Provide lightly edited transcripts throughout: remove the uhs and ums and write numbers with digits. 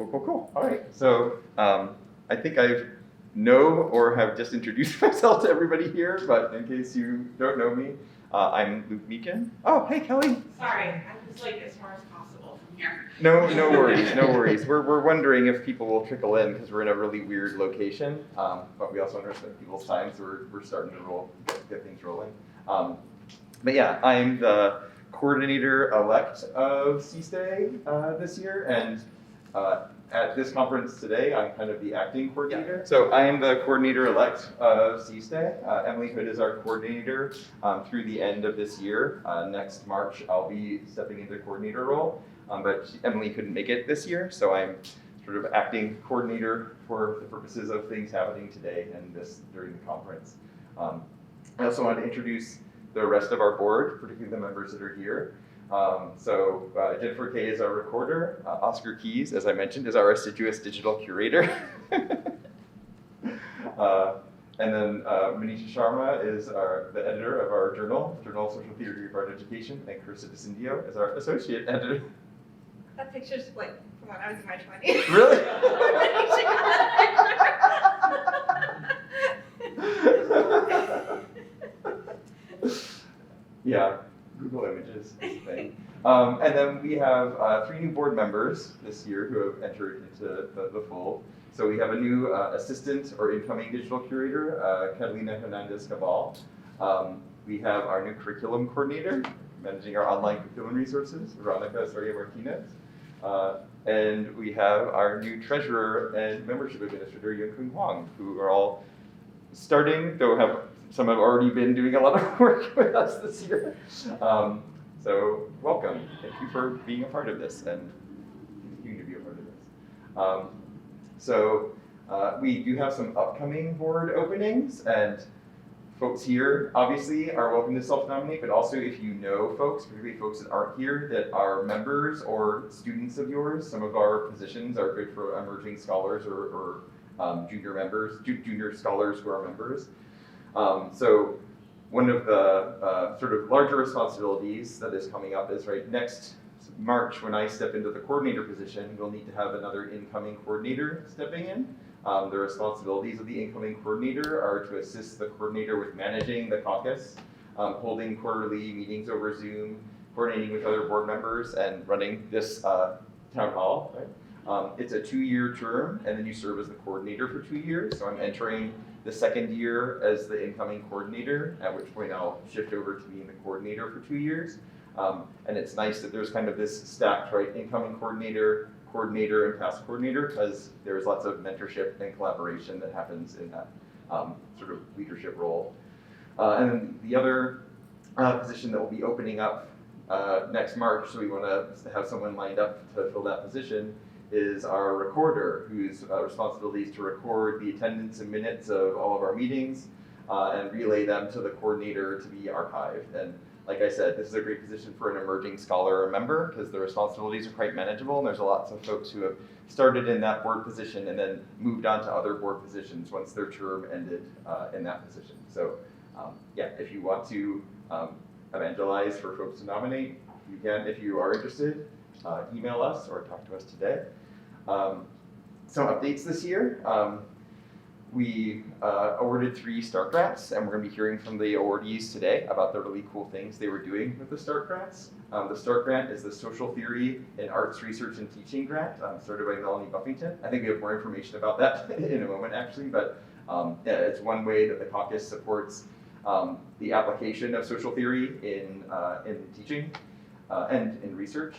Cool. All right. So I think I know or have just introduced myself to everybody here, but in case you don't know me, I'm Luke Meakin. Oh, hey, Kelly. Sorry, I was like as far as possible from here. No worries. We're wondering if people will trickle in because we're in a really weird location, but we also understand people's time, so we're starting to get things rolling. But yeah, I'm the coordinator-elect of CSTAE this year, and at this conference today, I'm kind of the acting coordinator. Yeah. So I am the coordinator-elect of CSTAE. Emily Hood is our coordinator through the end of this year. Next March, I'll be stepping into the coordinator role, but Emily couldn't make it this year, so I'm sort of acting coordinator for the purposes of things happening today and during the conference. I also want to introduce the rest of our board, particularly the members that are here. Jennifer Kay is our recorder. Oscar Keys, as I mentioned, is our assiduous digital curator. And then Manisha Sharma is the editor of our journal Social Theory of Art Education, and Carissa DeCindio is our associate editor. That picture's like from when I was in my 20s. Really? Yeah, Google Images is a thing. And then we have 3 new board members this year who have entered into the fold. So we have a new assistant or incoming digital curator, Catalina Hernandez-Cabal. We have our new curriculum coordinator, managing our online curriculum resources, Veronica Soria-Martinez. And we have our new treasurer and membership administrator, Yun-Kun Huang, who are all starting, though some have already been doing a lot of work with us this year. So welcome. Thank you for being a part of this and continuing to be a part of this. We do have some upcoming board openings, and folks here obviously are welcome to self-nominate, but also if you know folks, particularly folks that aren't here, that are members or students of yours, some of our positions are good for emerging scholars or junior scholars who are members. So one of the sort of larger responsibilities that is coming up is next March, when I step into the coordinator position, we'll need to have another incoming coordinator stepping in. The responsibilities of the incoming coordinator are to assist the coordinator with managing the caucus, holding quarterly meetings over Zoom, coordinating with other board members, and running this town hall. Right? It's a 2-year term, and then you serve as the coordinator for 2 years. So I'm entering the second year as the incoming coordinator, at which point I'll shift over to being the coordinator for 2 years. And it's nice that there's kind of this stacked, incoming coordinator, and past coordinator, because there's lots of mentorship and collaboration that happens in that sort of leadership role. And then the other position that will be opening up next March, so we want to have someone lined up to fill that position, is our recorder, whose responsibility is to record the attendance and minutes of all of our meetings and relay them to the coordinator to be archived. And like I said, this is a great position for an emerging scholar or member because the responsibilities are quite manageable, and there's lots of folks who have started in that board position and then moved on to other board positions once their term ended in that position. So if you want to evangelize for folks to nominate, you can. If you are interested, email us or talk to us today. Some updates this year. We awarded 3 START grants, and we're going to be hearing from the awardees today about the really cool things they were doing with the START grants. The START grant is the Social Theory in Arts Research and Teaching grant, started by Melanie Buffington. I think we have more information about that in a moment, actually, but it's one way that the caucus supports the application of social theory in teaching and in research.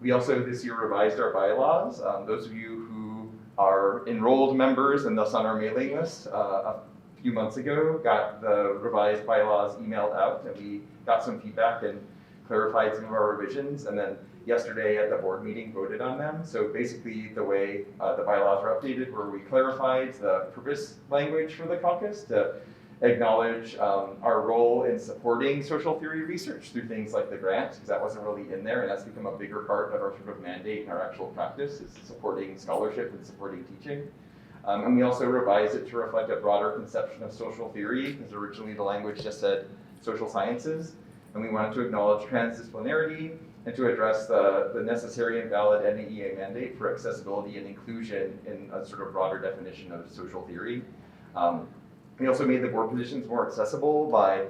We also this year revised our bylaws. Those of you who are enrolled members and thus on our mailing list a few months ago got the revised bylaws emailed out, and we got some feedback and clarified some of our revisions, and then yesterday at the board meeting voted on them. So basically the way the bylaws are updated, where we clarified the purpose language for the caucus to acknowledge our role in supporting social theory research through things like the grant, because that wasn't really in there, and that's become a bigger part of our sort of mandate and our actual practice, is supporting scholarship and supporting teaching. And we also revised it to reflect a broader conception of social theory, because originally the language just said social sciences, and we wanted to acknowledge transdisciplinarity and to address the necessary and valid NAEA mandate for accessibility and inclusion in a sort of broader definition of social theory. We also made the board positions more accessible by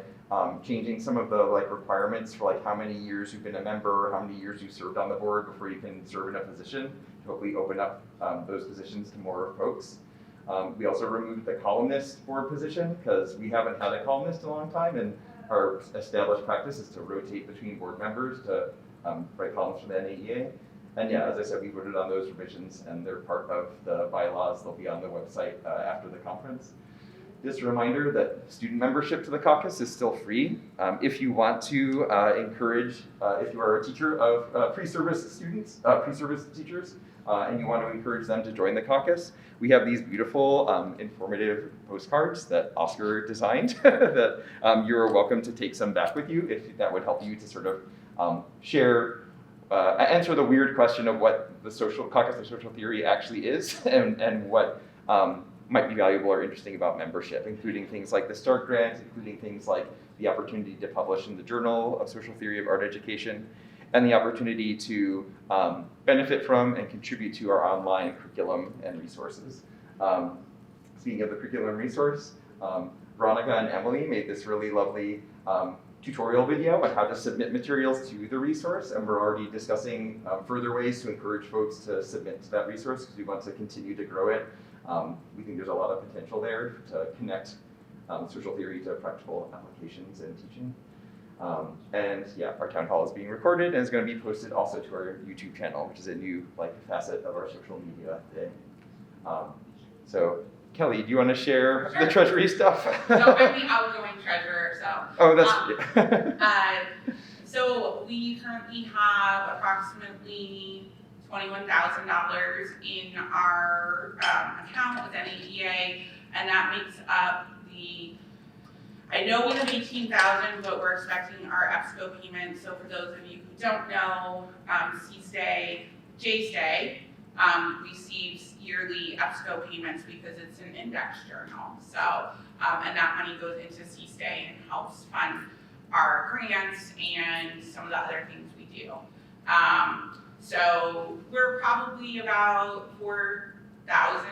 changing some of the requirements for how many years you've been a member, or how many years you've served on the board before you can serve in a position, to hopefully open up those positions to more folks. We also removed the columnist board position because we haven't had a columnist in a long time, and our established practice is to rotate between board members to write columns for the NAEA. And yeah, as I said, we voted on those revisions, and they're part of the bylaws. They'll be on the website after the conference. Just a reminder that student membership to the caucus is still free. If you want to encourage, if you are a teacher of pre-service students, pre-service teachers, and you want to encourage them to join the caucus, we have these beautiful, informative postcards that Oscar designed that you're welcome to take some back with you if that would help you to sort of share, answer the weird question of what the caucus of social theory actually is and what might be valuable or interesting about membership, including things like the START grant, including things like the opportunity to publish in the Journal of Social Theory of Art Education, and the opportunity to benefit from and contribute to our online curriculum and resources. Speaking of the curriculum resource, Veronica and Emily made this really lovely tutorial video on how to submit materials to the resource, and we're already discussing further ways to encourage folks to submit to that resource because we want to continue to grow it. We think there's a lot of potential there to connect social theory to practical applications and teaching. And yeah, our town hall is being recorded and is going to be posted also to our YouTube channel, which is a new facet of our social media today. So Kelly, do you want to share the treasury stuff? So I'm the outgoing treasurer, so. Oh, that's so we currently have approximately $21,000 in our account with NAEA, and that makes up I know we have 18,000, but we're expecting our EBSCO payments. So for those of you who don't know, CSTAE, JSTAE receives yearly EBSCO payments because it's an index journal. So, and that money goes into CSTAE and helps fund our grants and some of the other things we do. So we're probably about 4,000,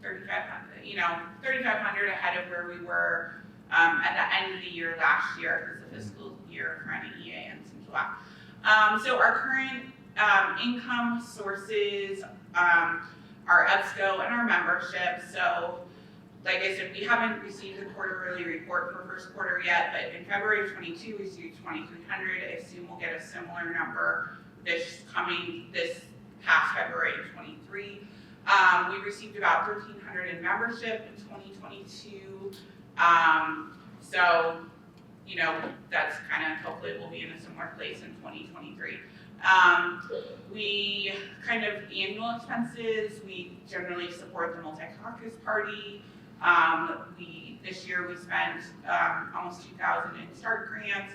3,500 ahead of where we were at the end of the year last year, because the fiscal year for NAEA ends in July. So our current income sources are EBSCO and our membership. So like I said, we haven't received the quarterly report for first quarter yet, but in February of 22, we received 2,300. I assume we'll get a similar number this past February of 23. We received about 1,300 in membership in 2022. So, that's kind of, hopefully we'll be in a similar place in 2023. We kind of annual expenses, we generally support the multi-caucus party. This year we spent almost 2,000 in START grants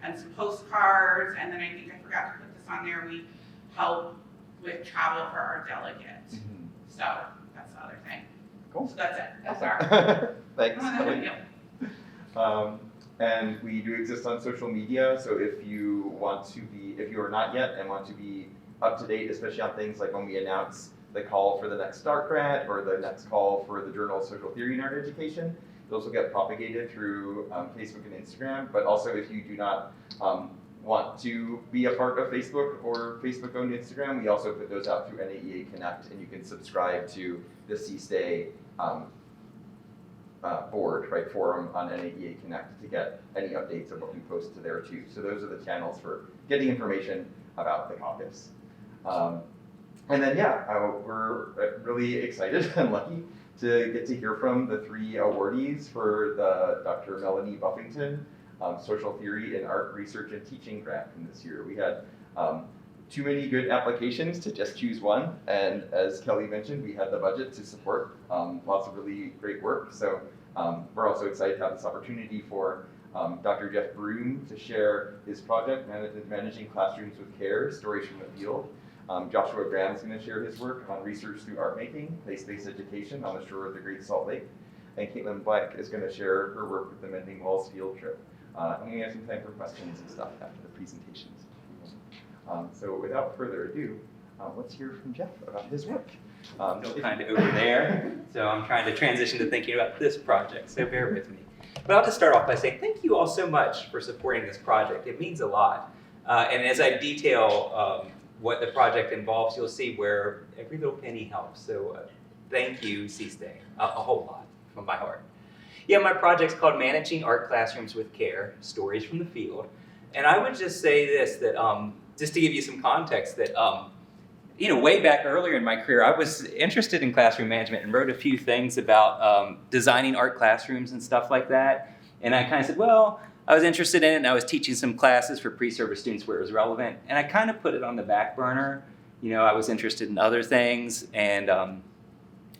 and some postcards, and then I think I forgot to put this on there, we help with travel for our delegates. Mm-hmm. So that's the other thing. Cool. So that's it. That's our. Thanks, Kelly. And we do exist on social media, so if you are not yet and want to be up to date, especially on things like when we announce the call for the next START grant or the next call for the Journal of Social Theory and Art Education, those will get propagated through Facebook and Instagram. But also, if you do not want to be a part of Facebook or Facebook-owned Instagram, we also put those out through NAEA Connect, and you can subscribe to the CSTAE board, forum on NAEA Connect to get any updates of what we post to there too. So those are the channels for getting information about the caucus. And then we're really excited and lucky to get to hear from the 3 awardees for the Dr. Melanie Buffington Social Theory in Art Research and Teaching grant from this year. We had too many good applications to just choose one, and as Kelly mentioned, we had the budget to support lots of really great work. So we're also excited to have this opportunity for Dr. Jeff Broom to share his project, Managing Classrooms with Care, Stories from the Field. Joshua Graham is going to share his work on research through art making, place-based education on the shore of the Great Salt Lake. And Caitlin Black is going to share her work with the Mending Walls field trip. And we have some time for questions and stuff after the presentations. So without further ado, let's hear from Jeff about his work. Still kind of over there, so I'm trying to transition to thinking about this project, so bear with me. But I'll just start off by saying thank you all so much for supporting this project. It means a lot. And as I detail what the project involves, you'll see where every little penny helps. So thank you, CSTAE, a whole lot from my heart. Yeah, my project's called Managing Art Classrooms with Care, Stories from the Field. And I would just say this, that just to give you some context, that way back earlier in my career, I was interested in classroom management and wrote a few things about designing art classrooms and stuff like that. And I kind of said, well, I was interested in it, and I was teaching some classes for pre-service students where it was relevant. And I kind of put it on the back burner. I was interested in other things, and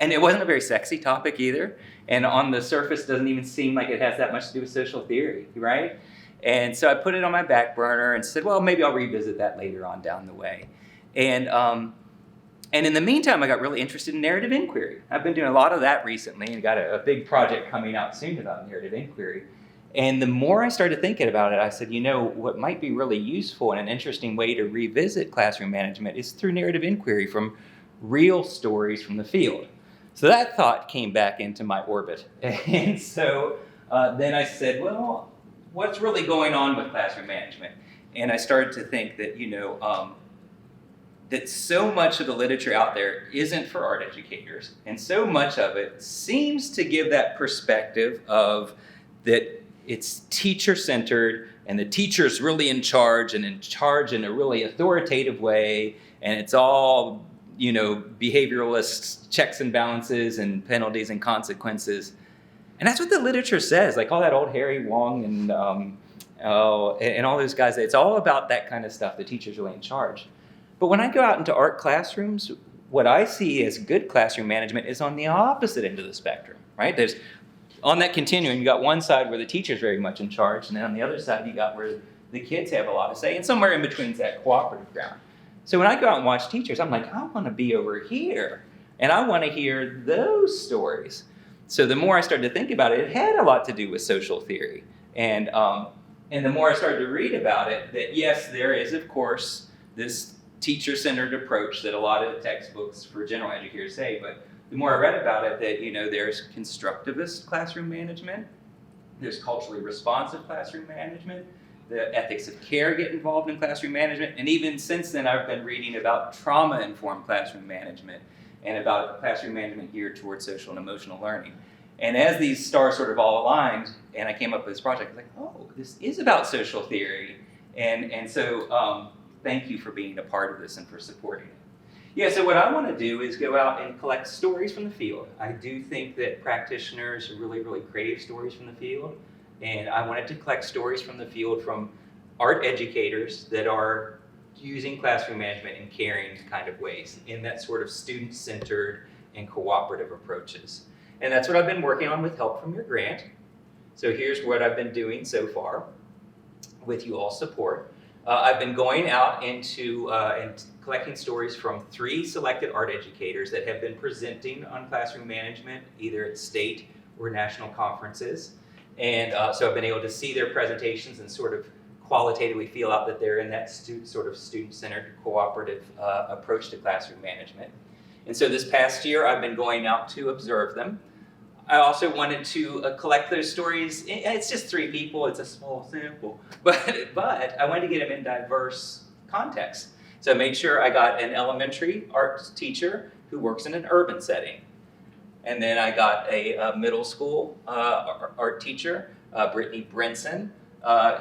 it wasn't a very sexy topic either. And on the surface, doesn't even seem like it has that much to do with social theory, right? And so I put it on my back burner and said, well, maybe I'll revisit that later on down the way. And in the meantime, I got really interested in narrative inquiry. I've been doing a lot of that recently and got a big project coming out soon about narrative inquiry. And the more I started thinking about it, I said, what might be really useful and an interesting way to revisit classroom management is through narrative inquiry from real stories from the field. So that thought came back into my orbit. And so then I said, well, what's really going on with classroom management? And I started to think that, that so much of the literature out there isn't for art educators, and so much of it seems to give that perspective of that it's teacher-centered, and the teacher's really in charge in a really authoritative way, and it's all, behavioralist checks and balances and penalties and consequences. And that's what the literature says, like all that old Harry Wong and all those guys. It's all about that kind of stuff. The teacher's really in charge. But when I go out into art classrooms, what I see as good classroom management is on the opposite end of the spectrum, right? There's, on that continuum, you got one side where the teacher's very much in charge, and then on the other side, you got where the kids have a lot to say, and somewhere in between is that cooperative ground. So when I go out and watch teachers, I'm like, I want to be over here, and I want to hear those stories. So the more I started to think about it, it had a lot to do with social theory. And the more I started to read about it, that yes, there is, of course, this teacher-centered approach that a lot of the textbooks for general educators say, but the more I read about it, that there's constructivist classroom management, there's culturally responsive classroom management, the ethics of care get involved in classroom management, and even since then I've been reading about trauma-informed classroom management and about classroom management geared towards social and emotional learning. And as these stars sort of all aligned, and I came up with this project, I was like, oh, this is about social theory, and so thank you for being a part of this and for supporting it. Yeah, so what I want to do is go out and collect stories from the field. I do think that practitioners really, really crave stories from the field, and I wanted to collect stories from the field from art educators that are using classroom management in caring kind of ways, in that sort of student-centered and cooperative approaches. And that's what I've been working on with help from your grant. So here's what I've been doing so far with you all support. I've been going out into and collecting stories from 3 selected art educators that have been presenting on classroom management, either at state or national conferences. And so I've been able to see their presentations and sort of qualitatively feel out that they're in that sort of student-centered cooperative approach to classroom management. And so this past year, I've been going out to observe them. I also wanted to collect those stories. It's just 3 people, it's a small sample, but I wanted to get them in diverse contexts. So I made sure I got an elementary art teacher who works in an urban setting. And then I got a middle school art teacher, Brittany Brinson,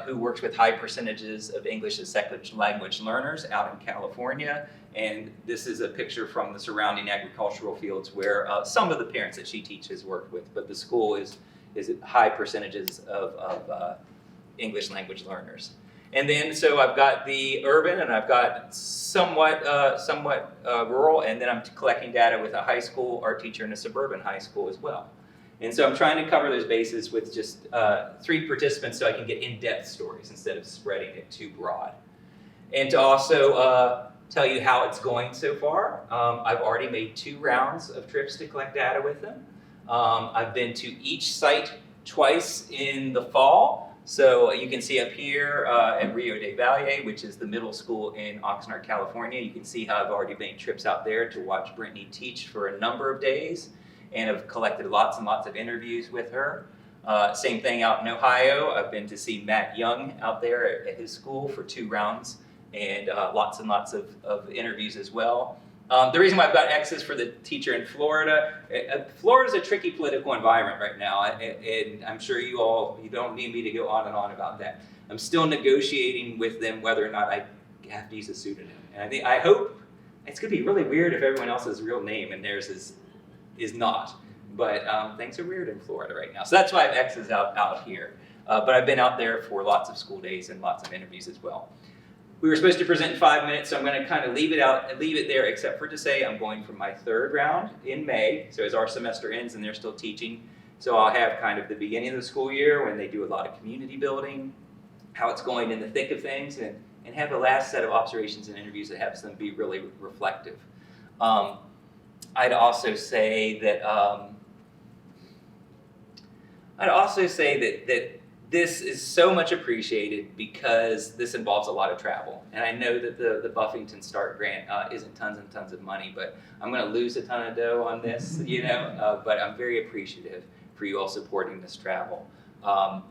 who works with high percentages of English as second language learners out in California. And this is a picture from the surrounding agricultural fields where some of the parents that she teaches work with, but the school is high percentages of English language learners. And then, so I've got the urban and I've got somewhat rural, and then I'm collecting data with a high school art teacher and a suburban high school as well. And so I'm trying to cover those bases with just 3 participants so I can get in-depth stories instead of spreading it too broad. And to also tell you how it's going so far, I've already made 2 rounds of trips to collect data with them. I've been to each site twice in the fall, So you can see up here at Rio de Valle, which is the middle school in Oxnard, California, you can see how I've already made trips out there to watch Brittany teach for a number of days and have collected lots and lots of interviews with her. Same thing out in Ohio. I've been to see Matt Young out there at his school for 2 rounds and lots of interviews as well. The reason why I've got X's for the teacher in Florida, Florida's a tricky political environment right now, and I'm sure you don't need me to go on and on about that. I'm still negotiating with them whether or not I have to use a pseudonym. And I hope, it's gonna be really weird if everyone else's real name and theirs is not. But things are weird in Florida right now. So that's why I have X's out here. But I've been out there for lots of school days and lots of interviews as well. We were supposed to present in 5 minutes, so I'm going to kind of leave it there, except for to say I'm going for my 3rd round in May. So as our semester ends and they're still teaching, so I'll have kind of the beginning of the school year when they do a lot of community building, how it's going in the thick of things, and have the last set of observations and interviews that helps them be really reflective. I'd also say that that this is so much appreciated because this involves a lot of travel. And I know that the Buffington START grant isn't tons and tons of money, but I'm gonna lose a ton of dough on this, but I'm very appreciative for you all supporting this travel. I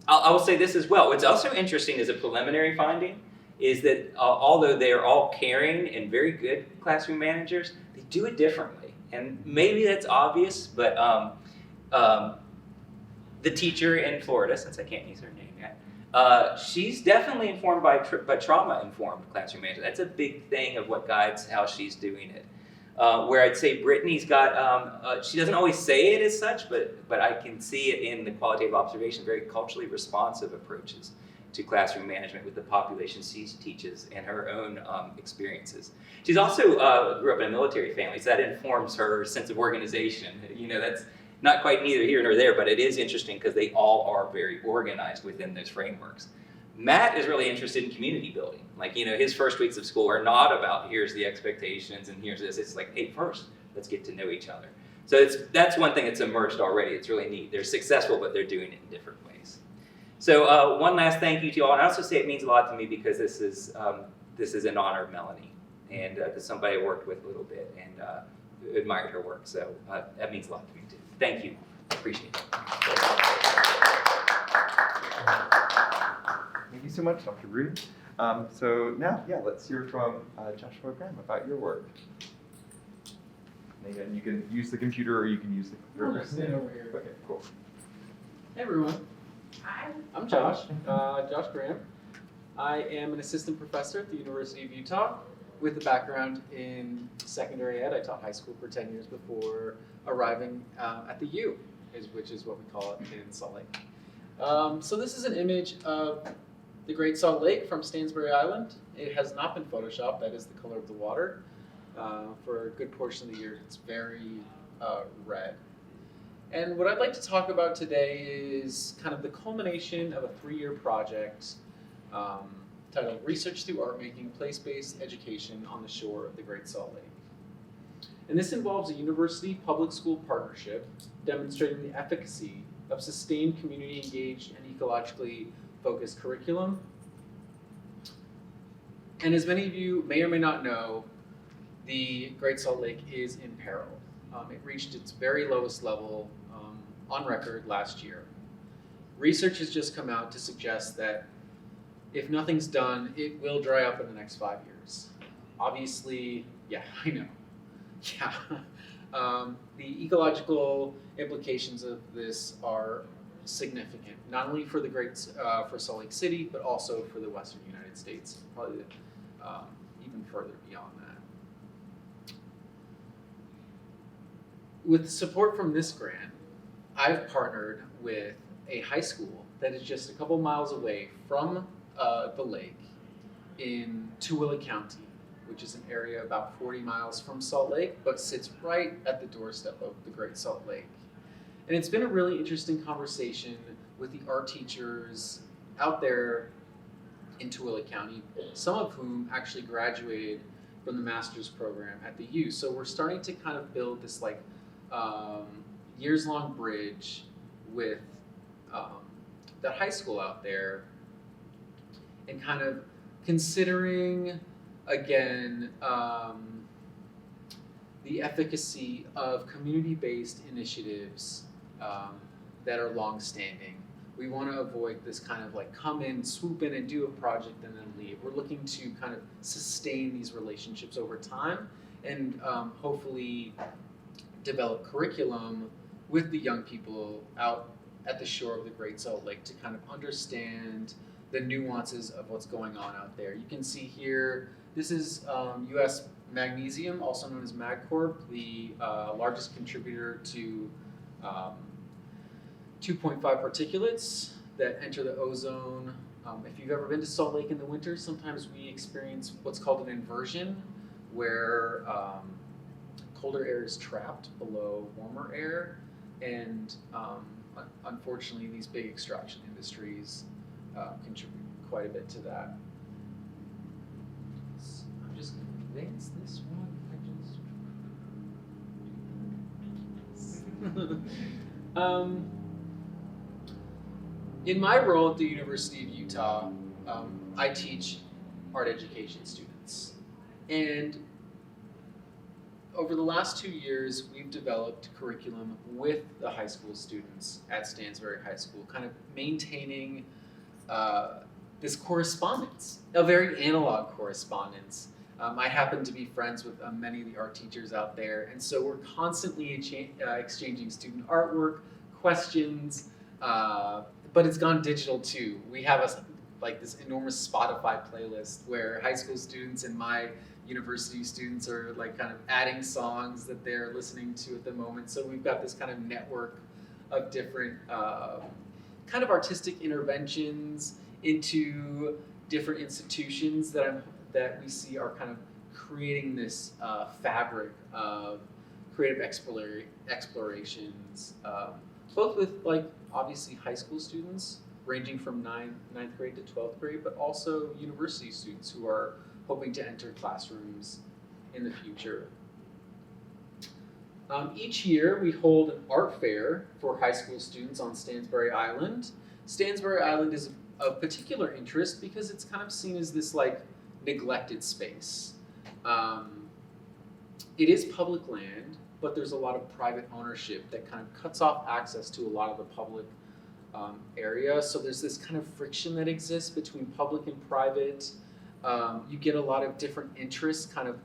will say this as well. What's also interesting as a preliminary finding is that although they are all caring and very good classroom managers, they do it differently. And maybe that's obvious, but the teacher in Florida, since I can't use her name yet, she's definitely informed by trauma-informed classroom management. That's a big thing of what guides how she's doing it. Where I'd say Brittany's got, she doesn't always say it as such, but I can see it in the qualitative observation, very culturally responsive approaches to classroom management with the population she teaches and her own experiences. She's also grew up in a military family, so that informs her sense of organization. That's not quite neither here nor there, but it is interesting because they all are very organized within those frameworks. Matt is really interested in community building. His first weeks of school are not about here's the expectations and here's this. It's like, hey, first, let's get to know each other. So that's one thing that's emerged already. It's really neat. They're successful, but they're doing it in different ways. So one last thank you to you all. And I also say it means a lot to me because this is in honor of Melanie and somebody I worked with a little bit and admired her work. So that means a lot to me too. Thank you. Appreciate it. Thank you so much, Dr. Brood. So now, let's hear from Joshua Graham about your work. And again, you can use the computer or you can use the I'll just stand over here. Okay, cool. Hey everyone, Hi. I'm Josh, Josh Graham. I am an assistant professor at the University of Utah with a background in secondary ed. I taught high school for 10 years before arriving at the U, which is what we call it in Salt Lake. So this is an image of the Great Salt Lake from Stansbury Island. It has not been photoshopped. That is the color of the water. For a good portion of the year, it's very red. And what I'd like to talk about today is kind of the culmination of a 3-year project titled Research Through Art Making, Place-Based Education on the Shore of the Great Salt Lake. And this involves a university public school partnership demonstrating the efficacy of sustained community engaged and ecologically focused curriculum. And as many of you may or may not know, the Great Salt Lake is in peril. It reached its very lowest level on record last year. Research has just come out to suggest that if nothing's done, it will dry up in the next 5 years. Obviously, yeah, I know. Yeah. The ecological implications of this are significant, not only for for Salt Lake City, but also for the Western United States, probably even further beyond that. With support from this grant, I've partnered with a high school that is just a couple miles away from the lake in Tooele County, which is an area about 40 miles from Salt Lake, but sits right at the doorstep of the Great Salt Lake. And it's been a really interesting conversation with the art teachers out there in Tooele County, some of whom actually graduated from the master's program at the U. So we're starting to kind of build this years-long bridge with that high school out there, and kind of considering again the efficacy of community-based initiatives that are long-standing. We want to avoid this kind of like come in, swoop in, and do a project and then leave. We're looking to kind of sustain these relationships over time and hopefully develop curriculum with the young people out at the shore of the Great Salt Lake to kind of understand the nuances of what's going on out there. You can see here, this is U.S. Magnesium, also known as MagCorp, the largest contributor to 2.5 particulates that enter the ozone. If you've ever been to Salt Lake in the winter, sometimes we experience what's called an inversion, where colder air is trapped below warmer air, and unfortunately these big extraction industries contribute quite a bit to that. So I'm just going to advance this one. In my role at the University of Utah, I teach art education students. And over the last 2 years, we've developed curriculum with the high school students at Stansbury High School, kind of maintaining this correspondence, a very analog correspondence. I happen to be friends with many of the art teachers out there, and so we're constantly exchanging student artwork, questions, but it's gone digital too. We have this enormous Spotify playlist where high school students and my university students are like kind of adding songs that they're listening to at the moment. So we've got this kind of network of different kind of artistic interventions into different institutions that we see are kind of creating this fabric of creative explorations, both with like obviously high school students ranging from ninth grade to 12th grade, but also university students who are hoping to enter classrooms in the future. Each year we hold an art fair for high school students on Stansbury Island. Stansbury Island is of particular interest because it's kind of seen as this like neglected space. It is public land, but there's a lot of private ownership that kind of cuts off access to a lot of the public area. So there's this kind of friction that exists between public and private. You get a lot of different interests kind of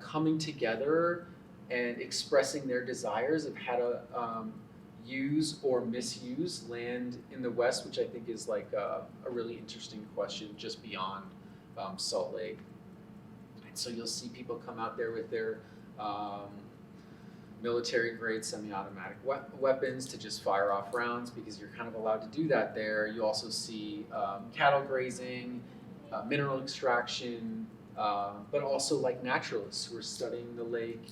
coming together and expressing their desires of how to use or misuse land in the West, which I think is like a really interesting question just beyond Salt Lake. And so you'll see people come out there with their military-grade semi-automatic weapons to just fire off rounds because you're kind of allowed to do that there. You also see cattle grazing, mineral extraction, but also like naturalists who are studying the lake,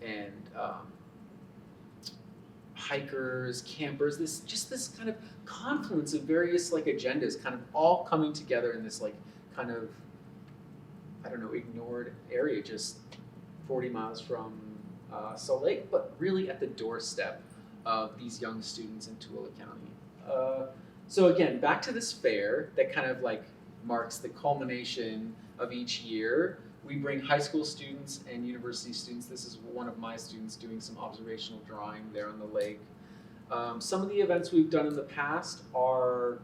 and hikers, campers, this kind of confluence of various like agendas kind of all coming together in this like kind of, I don't know, ignored area just 40 miles from Salt Lake, but really at the doorstep of these young students in Tooele County. So again, back to this fair that kind of like marks the culmination of each year. We bring high school students and university students. This is one of my students doing some observational drawing there on the lake. Some of the events we've done in the past are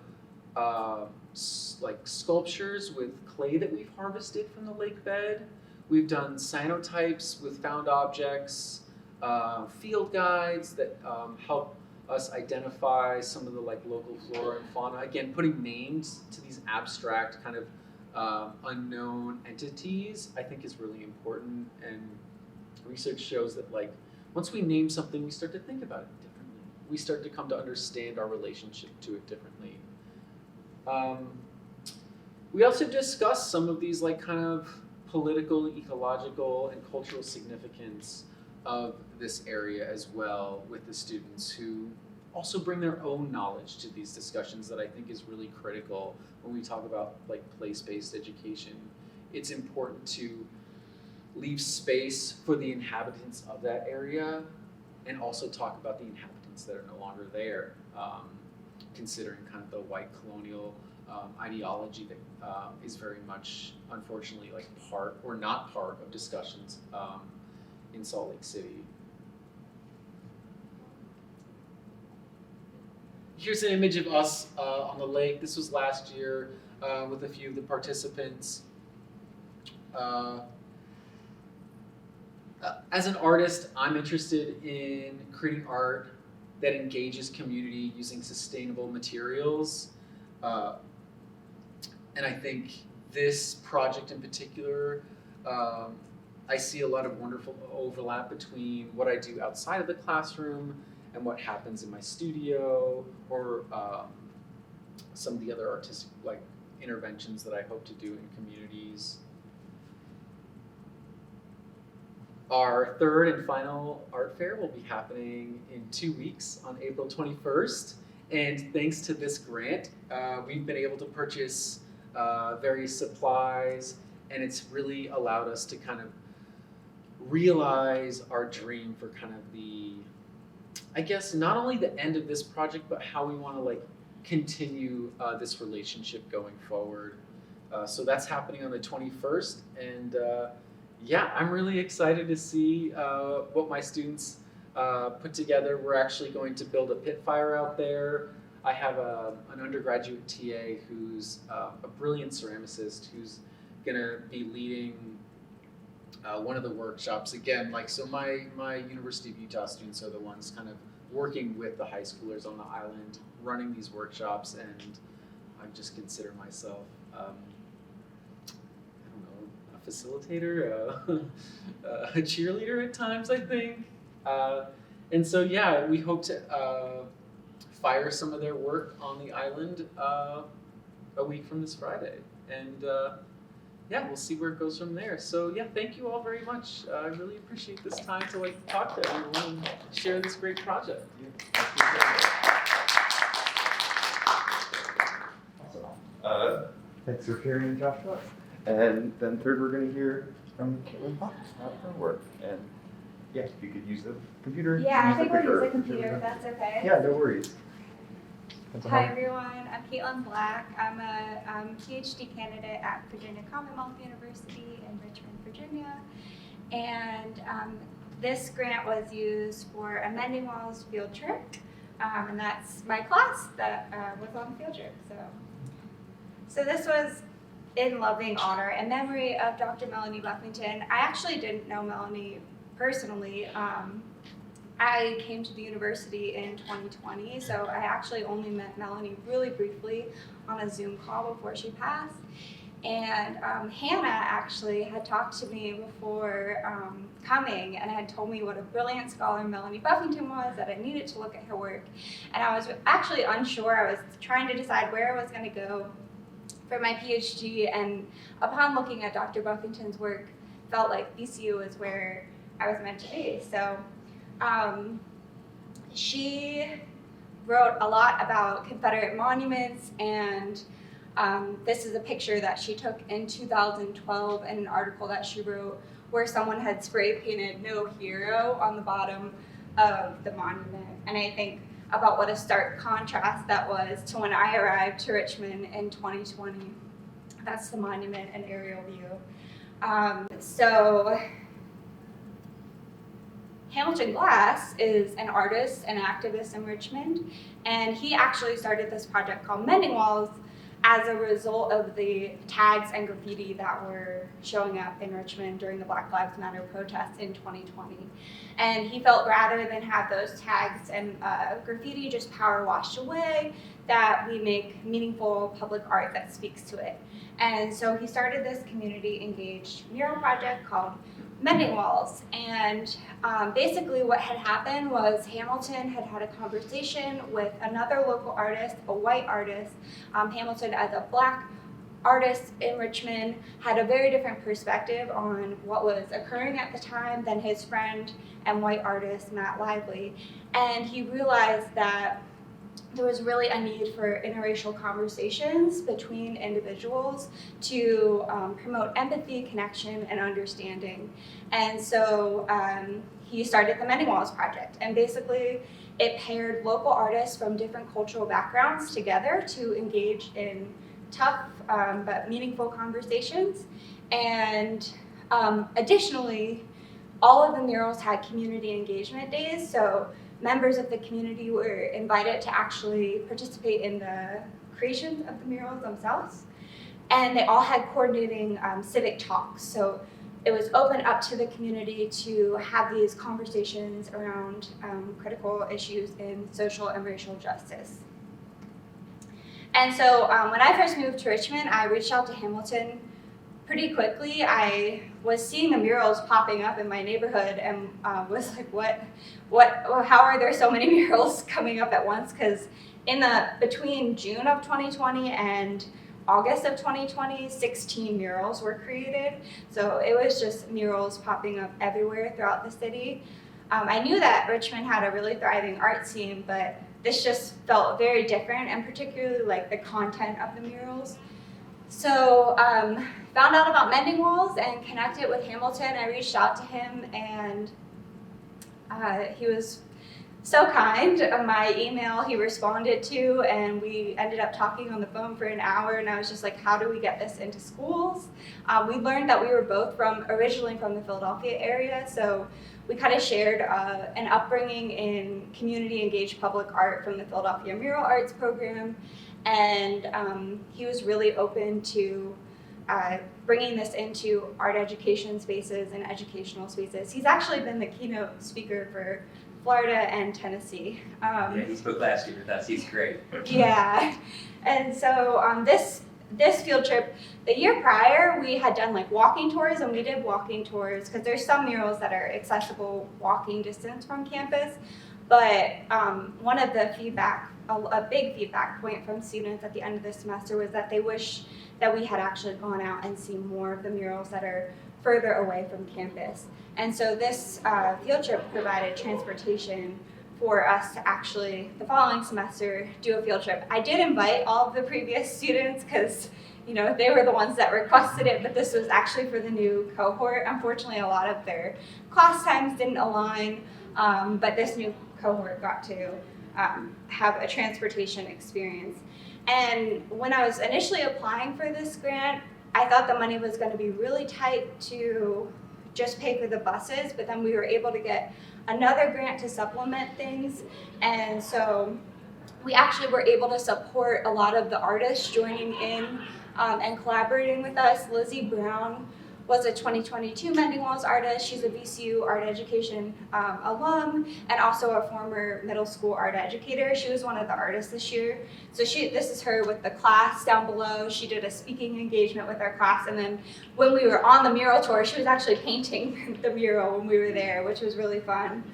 like sculptures with clay that we've harvested from the lake bed. We've done cyanotypes with found objects, field guides that help us identify some of the like local flora and fauna. Again, putting names to these abstract kind of unknown entities, I think is really important, and research shows that like once we name something, we start to think about it differently. We start to come to understand our relationship to it differently. We also discuss some of these like kind of political, ecological, and cultural significance of this area as well with the students, who also bring their own knowledge to these discussions that I think is really critical when we talk about like place-based education. It's important to leave space for the inhabitants of that area and also talk about the inhabitants that are no longer there. considering kind of the white colonial ideology that is very much, unfortunately, like part or not part of discussions in Salt Lake City. Here's an image of us on the lake. This was last year with a few of the participants. As an artist, I'm interested in creating art that engages community using sustainable materials. And I think this project in particular, I see a lot of wonderful overlap between what I do outside of the classroom and what happens in my studio, or some of the other artistic interventions that I hope to do in communities. Our third and final art fair will be happening in 2 weeks on April 21st. And thanks to this grant, we've been able to purchase various supplies, and it's really allowed us to kind of realize our dream for kind of the, I guess, not only the end of this project, but how we want to continue this relationship going forward. So that's happening on the 21st, and yeah, I'm really excited to see what my students put together. We're actually going to build a pit fire out there. I have an undergraduate TA who's a brilliant ceramicist who's gonna be leading one of the workshops. Again, so my University of Utah students are the ones kind of working with the high schoolers on the island, running these workshops, and I just consider myself a facilitator, a cheerleader at times, I think. And so, yeah, we hope to fire some of their work on the island a week from this Friday. And yeah, we'll see where it goes from there. So yeah, thank you all very much. I really appreciate this time to talk to everyone and share this great project. Awesome. Thanks for sharing, Joshua. And then third, we're going to hear from Caitlin Fox about her work. And yeah, if you could use the computer. Yeah, I think we'll use clicker. the computer if that's okay. Yeah, no worries. Hi everyone, I'm Caitlin Black. I'm a PhD candidate at Virginia Commonwealth University in Richmond, Virginia. And this grant was used for a Mending Walls field trip. And that's my class that was on the field trip. So this was in loving honor and memory of Dr. Melanie Buffington. I actually didn't know Melanie personally. I came to the university in 2020, so I actually only met Melanie really briefly on a Zoom call before she passed. And Hannah actually had talked to me before coming and had told me what a brilliant scholar Melanie Buffington was, that I needed to look at her work. And I was actually unsure. I was trying to decide where I was going to go for my PhD, and upon looking at Dr. Buffington's work, felt like VCU is where I was meant to be. So she wrote a lot about Confederate monuments, and this is a picture that she took in 2012 in an article that she wrote where someone had spray painted "No Hero" on the bottom of the monument. And I think about what a stark contrast that was to when I arrived to Richmond in 2020. That's the monument and aerial view. So Hamilton Glass is an artist and activist in Richmond, and he actually started this project called Mending Walls as a result of the tags and graffiti that were showing up in Richmond during the Black Lives Matter protests in 2020. And he felt rather than have those tags and graffiti just power washed away, that we make meaningful public art that speaks to it. And so he started this community engaged mural project called Mending Walls. And basically what had happened was Hamilton had had a conversation with another local artist, a white artist. Hamilton, as a Black artist in Richmond, had a very different perspective on what was occurring at the time than his friend and white artist Matt Lively. And he realized that there was really a need for interracial conversations between individuals to promote empathy, connection, and understanding. And so he started the Mending Walls Project. And basically, it paired local artists from different cultural backgrounds together to engage in tough but meaningful conversations. And additionally, all of the murals had community engagement days, so members of the community were invited to actually participate in the creation of the murals themselves. And they all had coordinating civic talks. So it was open up to the community to have these conversations around critical issues in social and racial justice. And so when I first moved to Richmond, I reached out to Hamilton pretty quickly. I was seeing the murals popping up in my neighborhood and was like, how are there so many murals coming up at once? Because between June of 2020 and August of 2020, 16 murals were created. So it was just murals popping up everywhere throughout the city. I knew that Richmond had a really thriving art scene, but this just felt very different, and particularly like the content of the murals. So found out about Mending Walls and connected with Hamilton. I reached out to him, and he was so kind. My email he responded to, and we ended up talking on the phone for an hour, and I was just like, how do we get this into schools? We learned that we were both originally from the Philadelphia area, so we kind of shared an upbringing in community engaged public art from the Philadelphia Mural Arts program, and he was really open to bringing this into art education spaces and educational spaces. He's actually been the keynote speaker for Florida and Tennessee. Yeah, he spoke last year with us. He's great. Yeah, and so this field trip, the year prior, we had done like walking tours, and we did walking tours because there's some murals that are accessible walking distance from campus. But one of the a big feedback point from students at the end of the semester was that they wish that we had actually gone out and seen more of the murals that are further away from campus. And so this field trip provided transportation for us to actually, the following semester, do a field trip. I did invite all of the previous students because they were the ones that requested it, but this was actually for the new cohort. Unfortunately, a lot of their class times didn't align, but this new cohort got to have a transportation experience. And when I was initially applying for this grant, I thought the money was going to be really tight to just pay for the buses, but then we were able to get another grant to supplement things. And so we actually were able to support a lot of the artists joining in and collaborating with us. Lizzie Brown was a 2022 Mending Walls artist. She's a VCU art education alum and also a former middle school art educator. She was one of the artists this year. So this is her with the class down below. She did a speaking engagement with our class, and then when we were on the mural tour, she was actually painting the mural when we were there, which was really fun.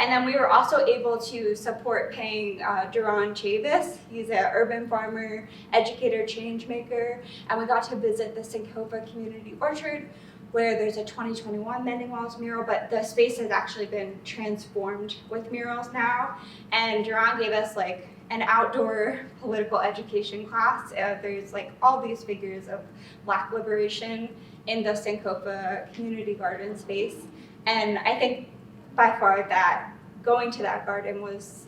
And then we were also able to support paying Duran Chavis. He's an urban farmer, educator, change maker, and we got to visit the Sankofa Community Orchard, where there's a 2021 Mending Walls mural, but the space has actually been transformed with murals now. And Duran gave us like an outdoor political education class. There's like all these figures of Black liberation in the Sankofa Community Garden space, and I think by far that going to that garden was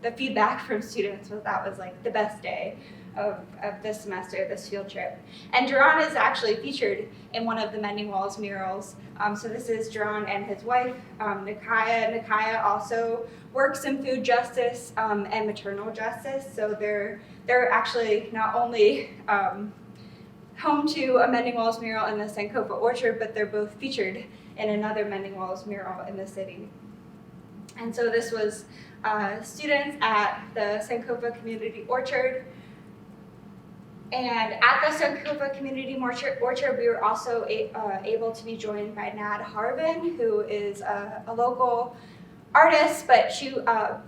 the feedback from students was like the best day of this semester, this field trip. And Duran is actually featured in one of the Mending Walls murals. So this is Duran and his wife, Nikaya. Nikaya also works in food justice and maternal justice. So they're actually not only home to a Mending Walls mural in the Sankofa Orchard, but they're both featured in another Mending Walls mural in the city. And so this was students at the Sankofa Community Orchard. And at the Sankofa Community Orchard, we were also able to be joined by Nad Harvin, who is a local artist, but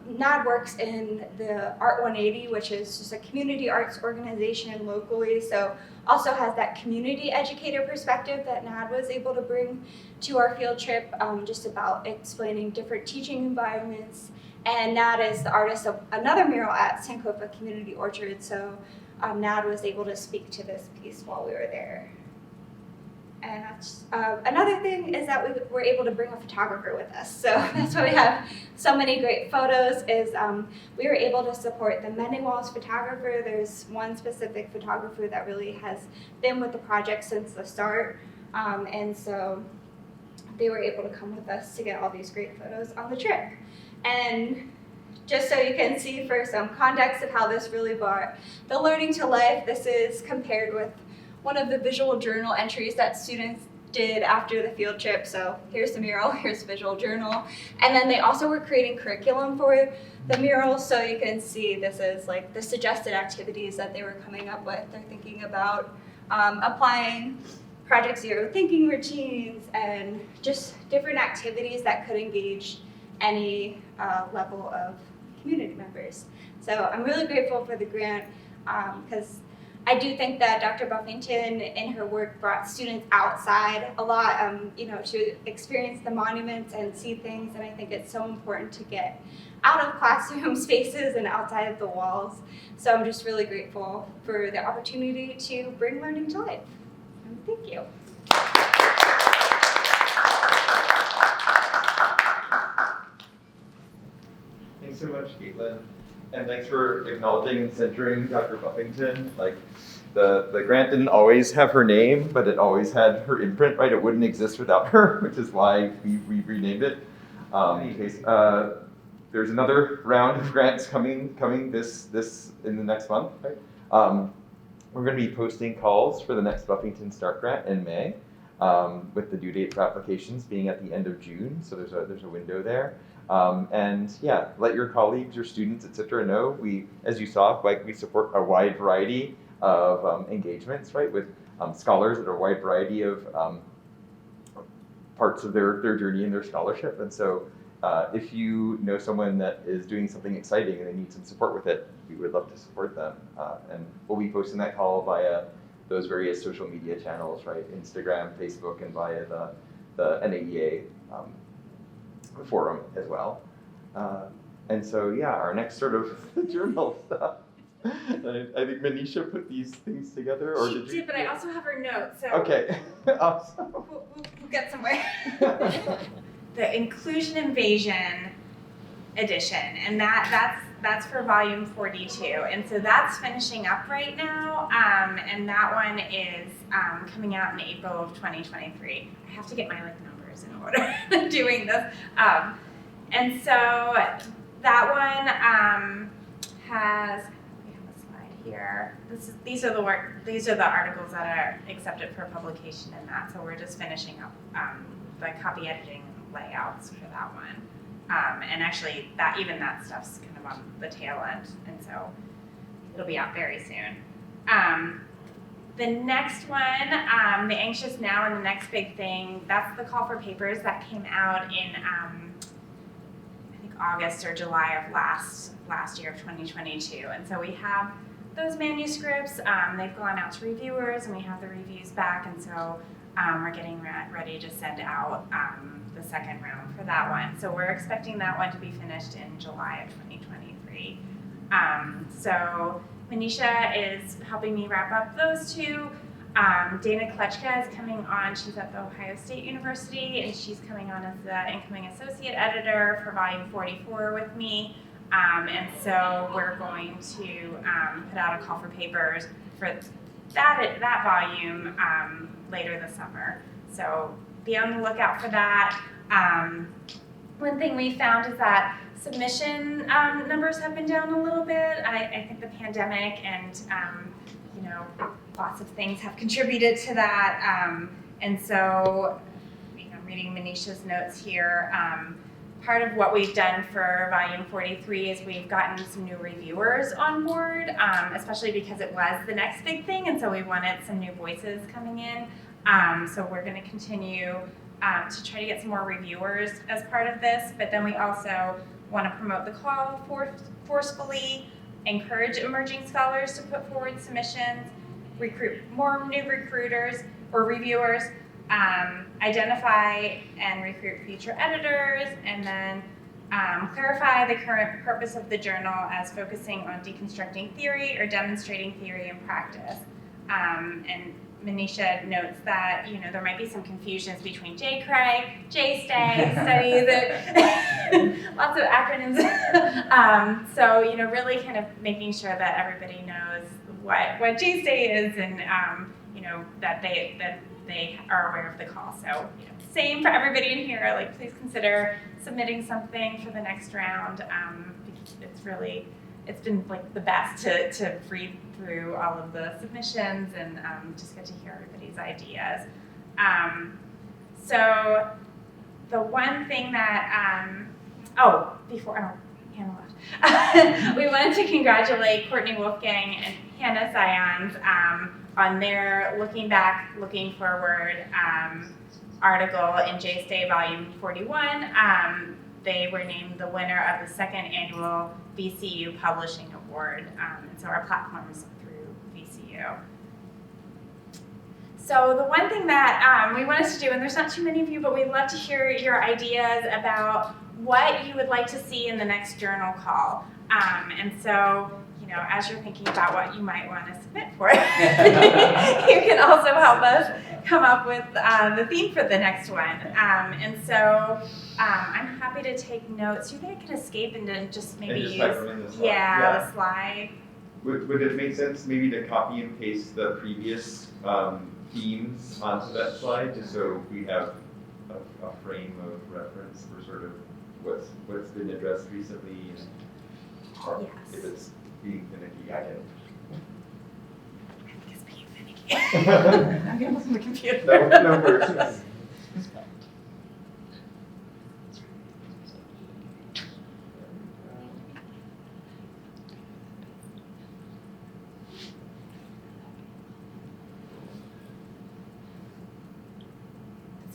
Nad works in the Art 180, which is just a community arts organization locally, so also has that community educator perspective that Nad was able to bring to our field trip, just about explaining different teaching environments. And Nad is the artist of another mural at Sankofa Community Orchard, so Nad was able to speak to this piece while we were there. And that's, another thing is that we were able to bring a photographer with us. So that's why we have so many great photos is we were able to support the Mending Walls photographer. There's one specific photographer that really has been with the project since the start. And so they were able to come with us to get all these great photos on the trip. And just so you can see for some context of how this really brought the learning to life, this is compared with one of the visual journal entries that students did after the field trip. So here's the mural, here's visual journal. And then they also were creating curriculum for the mural. So you can see this is like the suggested activities that they were coming up with. They're thinking about applying Project Zero thinking routines and just different activities that could engage any level of community members. So I'm really grateful for the grant because I do think that Dr. Buffington in her work brought students outside a lot, to experience the monuments and see things, and I think it's so important to get out of classroom spaces and outside of the walls. So I'm just really grateful for the opportunity to bring learning to life. And thank you. Thanks so much, Caitlin. And thanks for acknowledging and centering Dr. Buffington. Like, the grant didn't always have her name, but it always had her imprint, right? It wouldn't exist without her, which is why we renamed it. In case, there's another round of grants coming this in the next month, right? We're going to be posting calls for the next Buffington Start Grant in May, with the due date for applications being at the end of June. So there's a window there. And yeah, let your colleagues, your students, etc. know. We, as you saw, we support a wide variety of engagements, right, with scholars at a wide variety of parts of their journey and their scholarship. And so if you know someone that is doing something exciting and they need some support with it, we would love to support them. And we'll be posting that call via those various social media channels, right, Instagram, Facebook, and via the NAEA forum as well. And so, yeah, our next sort of journal stuff. I think Manisha put these things together, or She did, but I also have her notes. So okay, awesome. We'll get somewhere. The Inclusion Invasion edition, and that's for volume 42, and so that's finishing up right now. And that one is coming out in April of 2023. I have to get my numbers in order doing this. And so that one has. Here. These are the articles that are accepted for publication in that. So we're just finishing up the copy editing layouts for that one. And actually, that stuff's kind of on the tail end, and so it'll be out very soon. The next one, The Anxious Now and the Next Big Thing. That's the call for papers that came out in I think August or July of last year of 2022, and so we have those manuscripts. They've gone out to reviewers, and we have the reviews back, and so we're getting ready to send out the second round for that one. So we're expecting that one to be finished in July of 2023. So Manisha is helping me wrap up those two. Dana Kletchka is coming on. She's at the Ohio State University, and she's coming on as the incoming associate editor for volume 44 with me. And so we're going to put out a call for papers for that volume later this summer. So be on the lookout for that. One thing we found is that submission numbers have been down a little bit. I think the pandemic and lots of things have contributed to that. And so, reading Manisha's notes here. Part of what we've done for volume 43 is we've gotten some new reviewers on board, especially because it was the next big thing, and so we wanted some new voices coming in. So we're going to continue to try to get some more reviewers as part of this, but then we also want to promote the call forcefully, encourage emerging scholars to put forward submissions, recruit more new recruiters or reviewers, identify and recruit future editors, and then clarify the current purpose of the journal as focusing on deconstructing theory or demonstrating theory in practice. And Manisha notes that, there might be some confusions between JCRAG, JSTAE, studies, lots of acronyms. So, really kind of making sure that everybody knows what JSTAE is and, that they are aware of the call. So, same for everybody in here, like please consider submitting something for the next round. It's been like the best to read through all of the submissions and just get to hear everybody's ideas. So the one thing that, Hannah left. We wanted to congratulate Courtney Wolfgang and Hannah Sions on their Looking Back, Looking Forward article in JSTAE Volume 41. They were named the winner of the second annual VCU Publishing Award. And so our platform is through VCU. So the one thing that we wanted to do, and there's not too many of you, but we'd love to hear your ideas about what you would like to see in the next journal call. And so, as you're thinking about what you might want to submit for, you can also help us come up with the theme for the next one. And so I'm happy to take notes. You guys can escape and then just maybe use type them in the slide. the slide. Would it make sense maybe to copy and paste the previous themes onto that slide, just so we have a frame of reference for sort of what's been addressed recently, and if it's being finicky, I can. It's being finicky. I'm gonna look on the computer. No worries. That's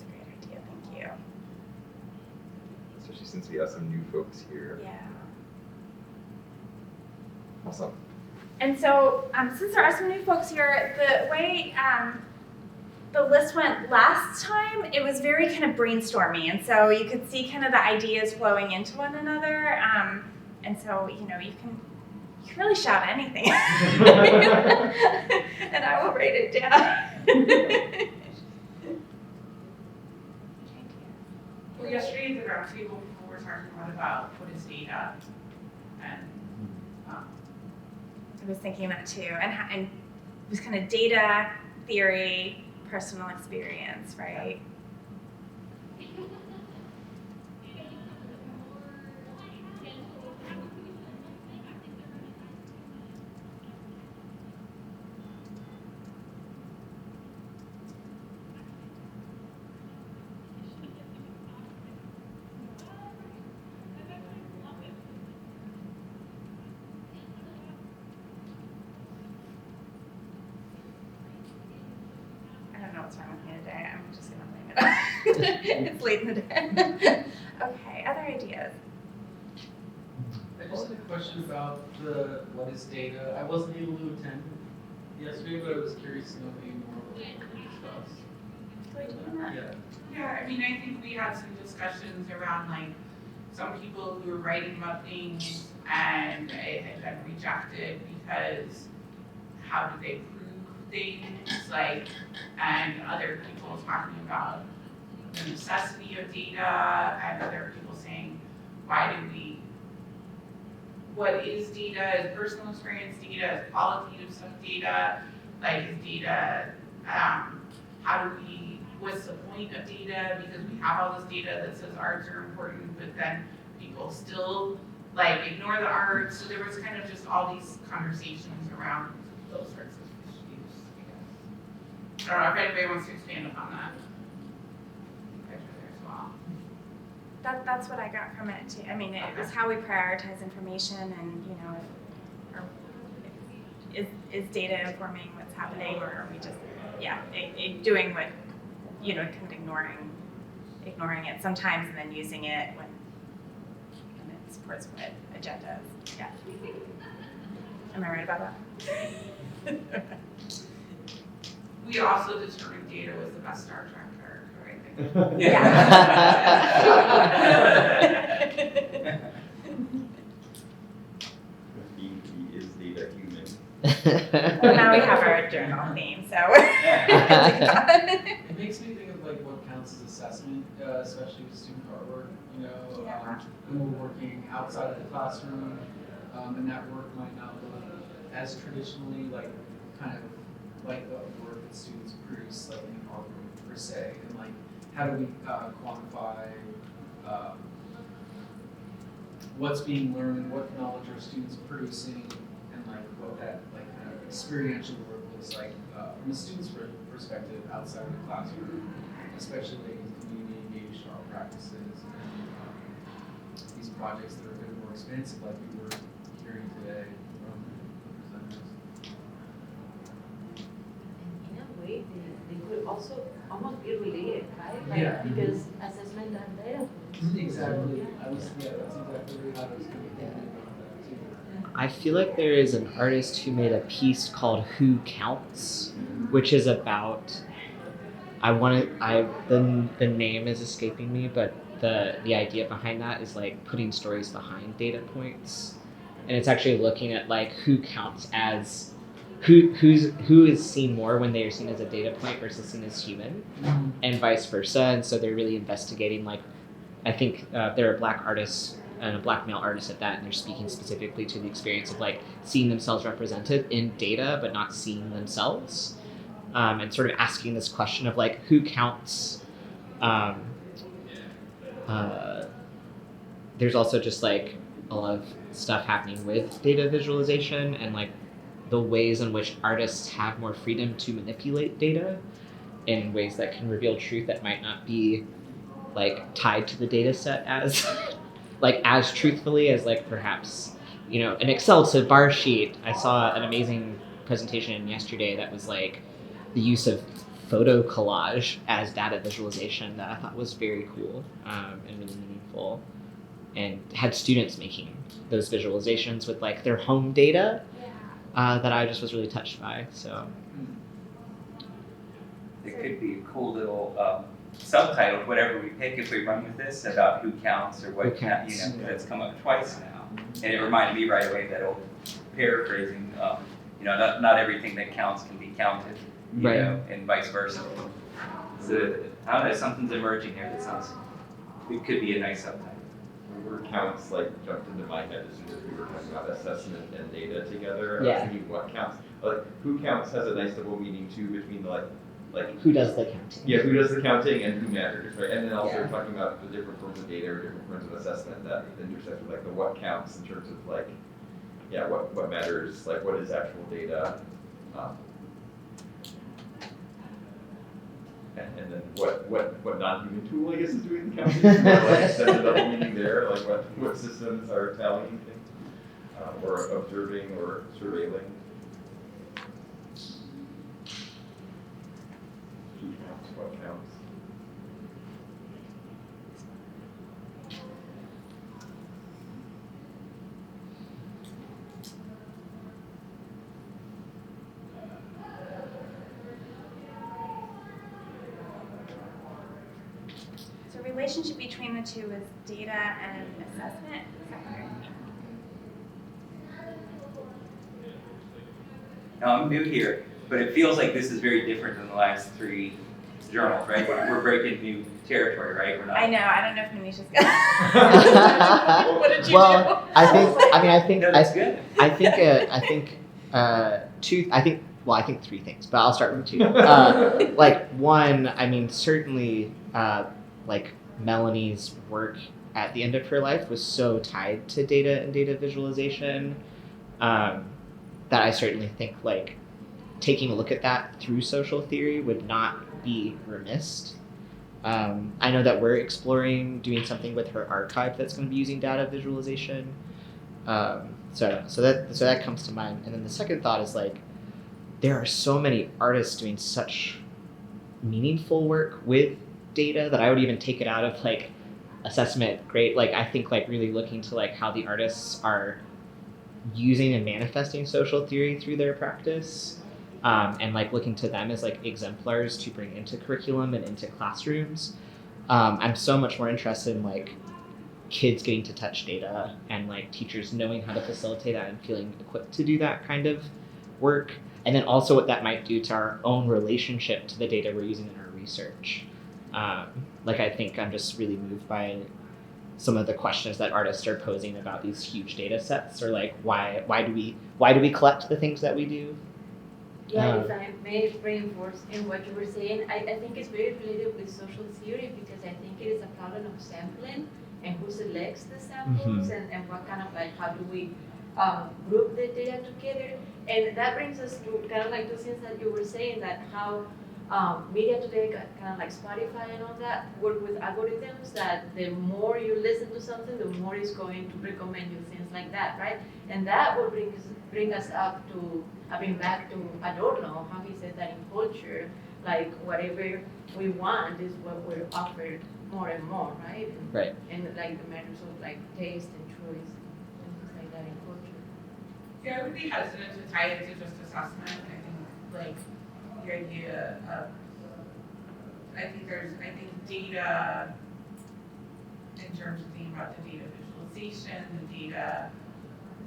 a great idea, thank you. Especially since we have some new folks here. Yeah. Awesome. And so, since there are some new folks here, the way the list went last time, it was very kind of brainstormy, and so you could see kind of the ideas flowing into one another. And so, you can really shout anything, and I will write it down. Well, yesterday at the roundtable, people were talking a lot about what is data, and I was thinking that too, and it was kind of data, theory, personal experience, right? What's wrong with me today? I'm just gonna blame it. It's late in the day. Okay, other ideas? I just had a question about what is data. I wasn't able to attend yesterday, but I was curious to know maybe more about what we discussed. yeah, I mean, I think we had some discussions around like some people who were writing about things and it had been rejected because how do they prove things, like, and other people talking about the necessity of data, and other people saying, what is data? Is personal experience data? Is qualitative stuff data? Like, is data, what's the point of data? Because we have all this data that says arts are important, but then people still, ignore the arts. So there was kind of just all these conversations around those sorts of issues, I don't know if anybody wants to expand upon that. There as well. That's what I got from it too. I mean, it was how we prioritize information, and is data informing what's happening, or are we just doing what kind of ignoring it sometimes, and then using it when it supports what agenda is. Yeah. Am I right about that? We also determined data was the best Star Trek character, I think. Yeah. Is data human? Well, now we have our journal theme, so. It makes me think of like what counts as assessment, especially with student artwork. You know, Yeah. when we're working outside of the classroom, and that work might not look as traditionally like kind of like the work that students produce, like in an art room per se, and like how do we quantify what's being learned, what knowledge are students producing, and like what that like kind of experiential work looks like from a student's perspective outside of the classroom, especially like in community engaged art practices and these projects that are a bit more expansive, like we were hearing today from presenters. In a way, they could also almost be related, right? Like, Yeah. because assessment and data. Exactly. That's exactly how I was thinking about that too. I feel like there is an artist who made a piece called Who Counts, which is about the name is escaping me, but the idea behind that is like putting stories behind data points. And it's actually looking at like who counts as who is seen more when they are seen as a data point versus seen as human, and vice versa. And so they're really investigating like I think there are Black artists and a Black male artist at that, and they're speaking specifically to the experience of like seeing themselves represented in data but not seeing themselves, and sort of asking this question of like who counts. There's also just like a lot of stuff happening with data visualization and like the ways in which artists have more freedom to manipulate data in ways that can reveal truth that might not be like tied to the data set as like as truthfully as like perhaps an Excel to bar sheet. I saw an amazing presentation yesterday that was like the use of photo collage as data visualization that I thought was very cool and really meaningful, and had students making those visualizations with like their home data that I just was really touched by. So It could be a cool little subtitle, whatever we pick if we run with this, about who counts or what Who counts. that's come up twice now. And it reminded me right away that old paraphrasing, not everything that counts can be counted, Right. And vice versa. So I don't know, something's emerging here that it could be a nice subtitle. Word counts like jumped into my head as soon as we were talking about assessment and data together. I Yeah. was thinking what counts. Like who counts has a nice double meaning too between like who does the counting? yeah, who does the counting and who matters, right? And then also Yeah. talking about the different forms of data or different forms of assessment that intersect with like the what counts in terms of like what matters, like what is actual data. And then what non-human tool I guess is doing the counting? Like extend the double meaning there, like what systems are tallying things, or observing or surveilling. Who counts? What counts? So relationship between the two is data and assessment. Is that correct? Now, I'm new here, but it feels like this is very different than the last 3 journals, right? We're breaking new territory, right? We're not. I know. I don't know if Manisha's gonna. What did you Well, do? I think No, that's good. I think 3 things, but I'll start with 2. Like one, I mean, certainly, like Melanie's work at the end of her life was so tied to data and data visualization that I certainly think like taking a look at that through social theory would not be remiss. I know that we're exploring doing something with her archive that's going to be using data visualization. So that comes to mind. And then the second thought is like, there are so many artists doing such meaningful work with data that I would even take it out of like assessment grade. Like I think like really looking to like how the artists are using and manifesting social theory through their practice, and like looking to them as like exemplars to bring into curriculum and into classrooms. I'm so much more interested in like kids getting to touch data and like teachers knowing how to facilitate that and feeling equipped to do that kind of work and then also what that might do to our own relationship to the data we're using in our research. Like I think I'm just really moved by some of the questions that artists are posing about these huge data sets, or like why do we collect the things that we do? Yeah, if I may reinforce in what you were saying, I think it's very related with social theory because I think it is a problem of sampling and who selects the samples and what kind of like, how do we group the data together. And that brings us to kind of like two things that you were saying, that how media today, kind of like Spotify and all that, work with algorithms that the more you listen to something, the more it's going to recommend you things like that, right? And that will bring us up to having back to Adorno, how he said that in culture, like whatever we want is what we're offered more and more, right? And, Right. And like the matters of like taste and choice and things like that in culture. Yeah, I would be hesitant to tie it to just assessment. I think like the idea of, I think data in terms of thinking about the data visualization, the data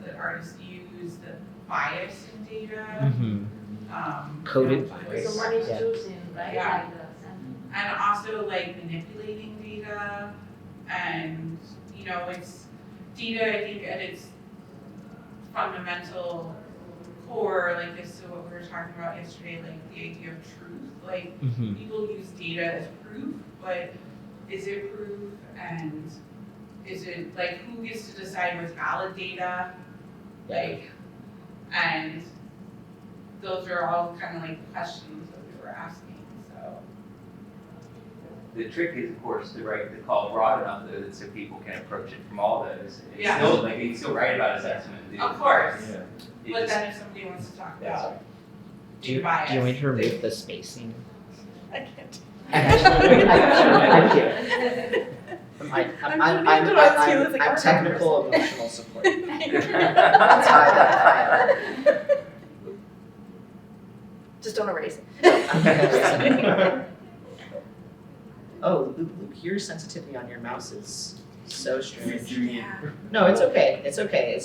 that artists use, the bias in data. Coded bias. Someone is choosing, right? Yeah. Like the sample. And also like manipulating data, and it's data, I think at its fundamental core, like this is what we were talking about yesterday, like the idea of truth. Like people use data as proof, but is it proof, and is it like who gets to decide what's valid data? Like, and those are all kind of like questions that we were asking. So The trick is, of course, to write the call broad enough so people can approach it from all those. And Yeah. Still, like, you can still write about assessment. of course, Yeah. It but just- then if somebody wants to talk about Do you bias, want me to remove the spacing? I can't. I can't. I'm technical emotional support. That's how I identify it. Just don't erase it. Oh, Luke, your sensitivity on your mouse is so strange. Yeah. No, it's okay. It's okay.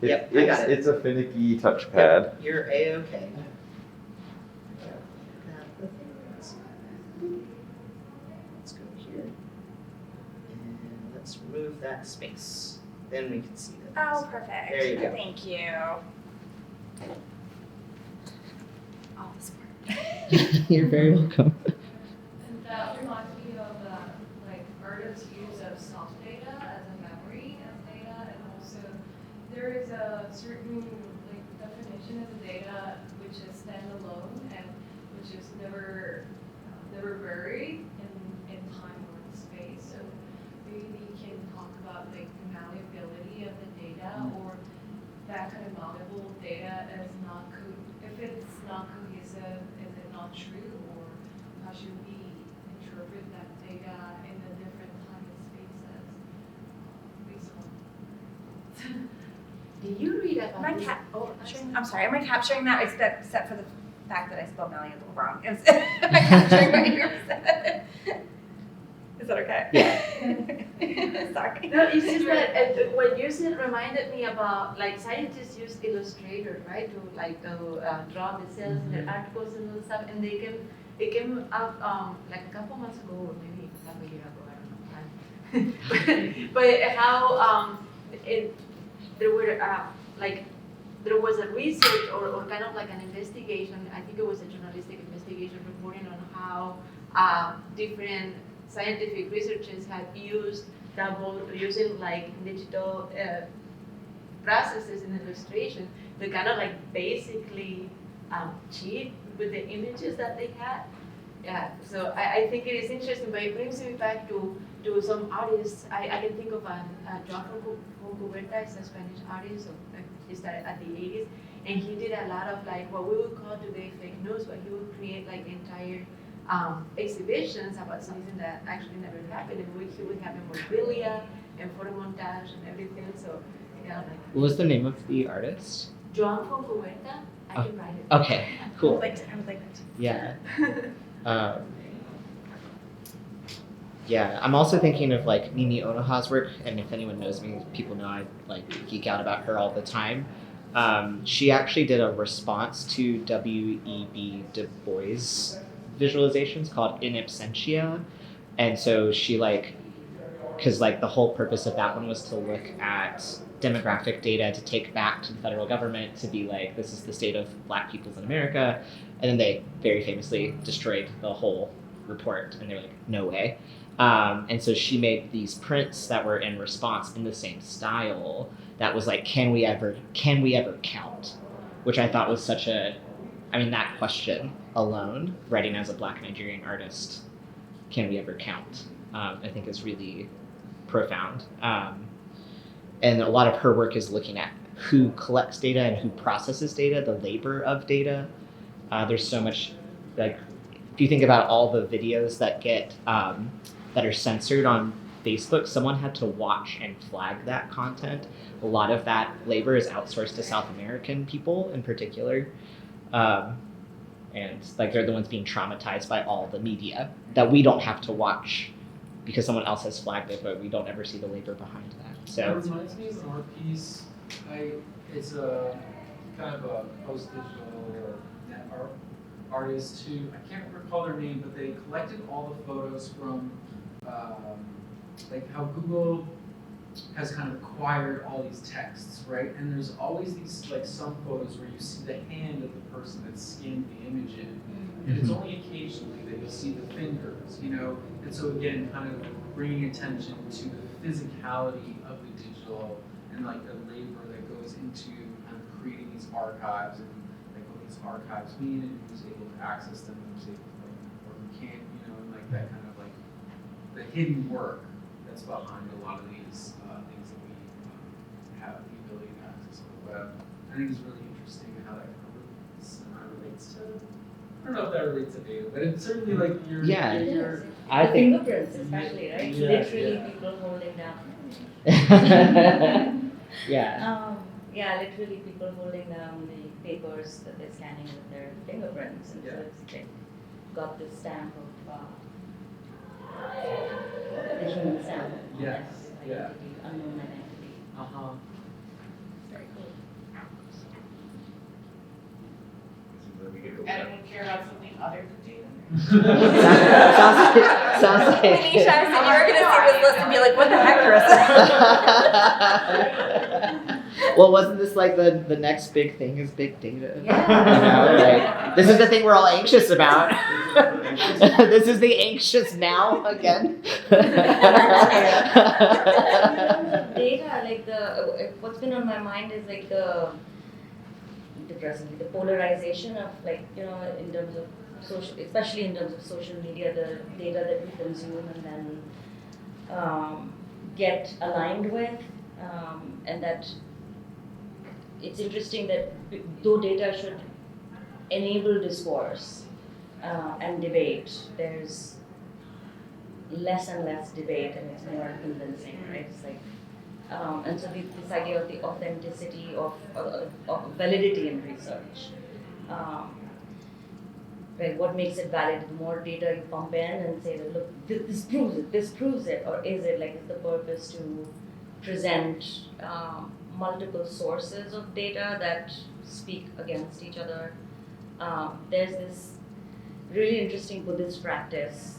Yep, I got it. It's a finicky touchpad. You're A-okay. Let's go here. And let's remove that space. Then we can see it. Oh, perfect. There you go. Thank you. All this work. You're very welcome. And that reminds me of like artists' use of soft data as a memory of data, and also there is a certain like definition of the data which is standalone and which is never buried in time or in space. So maybe we can talk about like the malleability of the data, or that kind of malleable data is not if it's not cohesive, is it not true, or how should we interpret that data in the different time and spaces based on? Did you read about Am I this? I'm sorry, am I capturing that except for the fact that I spelled malleable wrong? Am I capturing what you said? Is that okay? Yeah. Sorry. No, it's just that what you said reminded me about like scientists use Illustrator, right, to draw the cells in their articles and all stuff, and it came up like a couple months ago, or maybe half a year ago, I don't know. But how there was a research or kind of like an investigation. I think it was a journalistic investigation reporting on how different scientific researchers have used using like digital processes in illustration to kind of like basically cheat with the images that they had. Yeah, so I think it is interesting, but it brings me back to some artists. I can think of John Foncuberta, is a Spanish artist. He started at the 80s, and he did a lot of like what we would call today fake news, but he would create like entire exhibitions about something that actually never happened, in which he would have memorabilia and photo montage and everything. So yeah, like What was the name of the artist? Joan Foncuberta, I can write it. Okay, cool. I would like that. Yeah. Yeah, I'm also thinking of like Mimi Onoha's work, and if anyone knows me, people know I like geek out about her all the time. She actually did a response to W.E.B. Du Bois visualizations called In Absentia. And so she because the whole purpose of that one was to look at demographic data to take back to the federal government to be like, this is the state of Black peoples in America. And then they very famously destroyed the whole report, and they were like, no way. And so she made these prints that were in response in the same style that was like, can we ever count? Which I thought was that question alone, writing as a Black Nigerian artist, can we ever count? I think is really profound. And a lot of her work is looking at who collects data and who processes data, the labor of data. There's so much, if you think about all the videos that get, that are censored on Facebook, someone had to watch and flag that content. A lot of that labor is outsourced to South American people in particular. And they're the ones being traumatized by all the media that we don't have to watch because someone else has flagged it, but we don't ever see the labor behind that. So it reminds me of an art piece. It's a kind of a post-digital net art artist who, I can't recall their name, but they collected all the photos from how Google has kind of acquired all these texts, right? And there's always these some photos where you see the hand of the person that scanned the image in. And it's only occasionally that you'll see the fingers, And so again, kind of bringing attention to the physicality of the digital and the labor that goes into kind of creating these archives and what these archives mean and who's able to access them and who's able to, or who can't, and that kind of the hidden work that's behind a lot of these things that we have the ability to access on the web. I think it's really interesting how that kind of relates to. I don't know if that relates to data, but it's certainly your. Yeah. Your I think fingerprints, especially, right? Yeah, Literally, yeah. people holding down. yeah. Literally people holding down the papers that they're scanning with their fingerprints, and so it's got this stamp of the human stamp. Yes. Identity, unknown identity. Very cool. Anyone care about something other than data? sounds like Manisha, I said you were gonna see this list and be like, what the heck, Carissa? Well, wasn't this the next big thing is big data? Yeah. This is the thing we're all anxious about. This is the anxious now again. Data, what's been on my mind is the polarization of in terms of social, especially in terms of social media, the data that we consume and then get aligned with, and that it's interesting that though data should enable discourse and debate, there's less and less debate and it's more convincing, right? It's and so this idea of the authenticity of validity in research. Right, what makes it valid? The more data you pump in and say, look, this proves it, or is it is the purpose to present multiple sources of data that speak against each other? There's this really interesting Buddhist practice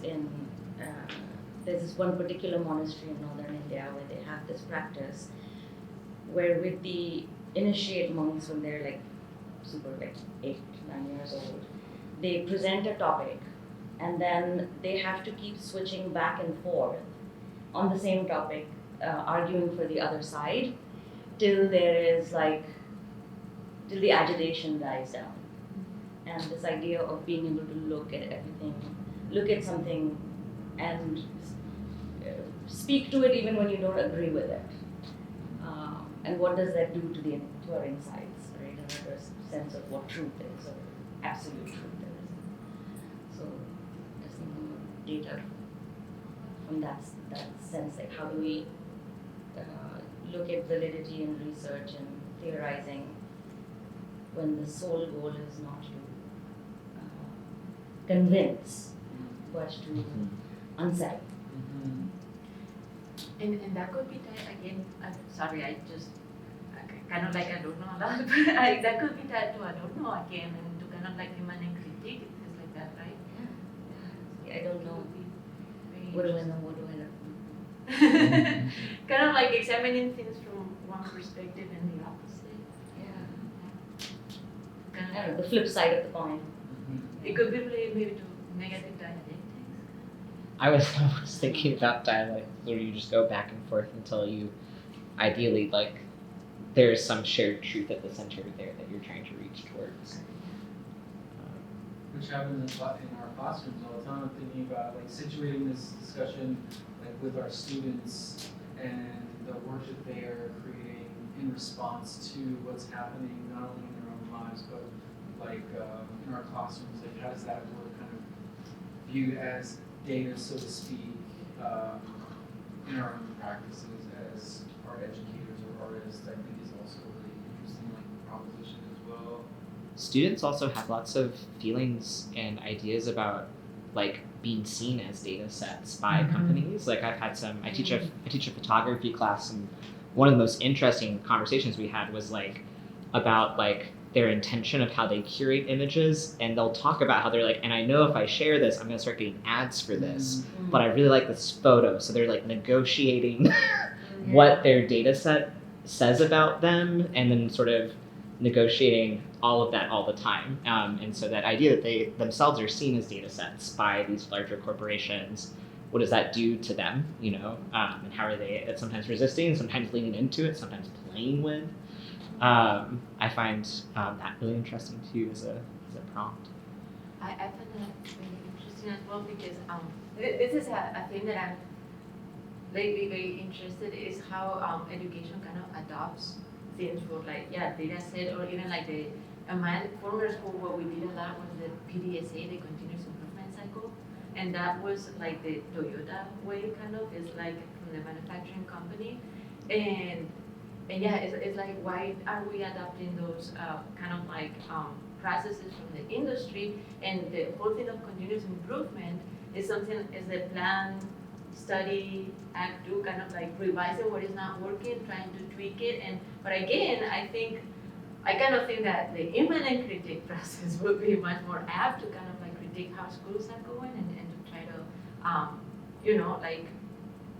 there's this one particular monastery in northern India where they have this practice where with the initiate monks when they're super 8-9 years old, they present a topic and then they have to keep switching back and forth on the same topic, arguing for the other side till till the agitation dies down. And this idea of being able to look at everything, look at something and speak to it even when you don't agree with it. And what does that do to our insights, right? Another sense of what truth is or absolute truth is. So just thinking of data from that sense, how do we look at validity in research and theorizing when the sole goal is not to convince, but to unsettle. And that could be tied again. I'm sorry, I just kind of like I don't know a lot, but that could be tied to I don't know again, and to kind of like human and critique, things like that, right? I don't know. Very What do I know? What do I know? kind of like examining things from one perspective and the opposite. Yeah. Kind I don't know, of the flip side of the coin. it could be related maybe to negative dialectics. I was thinking about dialect where you just go back and forth until you, ideally, like, there's some shared truth at the center there that you're trying to reach towards. Which happens in our classrooms all the time. I'm thinking about like situating this discussion like with our students and the work that they are creating in response to what's happening not only in their own lives but like in our classrooms. Like how does that work kind of viewed as data, so to speak, in our own practices as art educators or artists? I think is also a really interesting like proposition as well. Students also have lots of feelings and ideas about like being seen as data sets by companies. Like I've had some, I teach a photography class, and one of the most interesting conversations we had was like about like their intention of how they curate images, and they'll talk about how they're like, and I know if I share this, I'm gonna start getting ads for this, but I really like this photo. So they're like negotiating what their data set says about them, and then sort of negotiating all of that all the time. And so that idea that they themselves are seen as data sets by these larger corporations, what does that do to them, you know? And how are they sometimes resisting, sometimes leaning into it, sometimes playing with? I find that really interesting too as a prompt. I find that really interesting as well because this is a thing that I'm lately very interested is how education kind of adopts things for like data set or even like the my former school what we did a lot was the PDSA, the continuous improvement cycle, and that was like the Toyota way kind of. It's like from the manufacturing company, and yeah, it's like why are we adopting those kind of like processes from the industry? And the whole thing of continuous improvement is something is the plan, study, act, do, kind of like revising what is not working, trying to tweak it. And but again, I kind of think that the immanent critique process would be much more apt to kind of like critique how schools are going and to try to like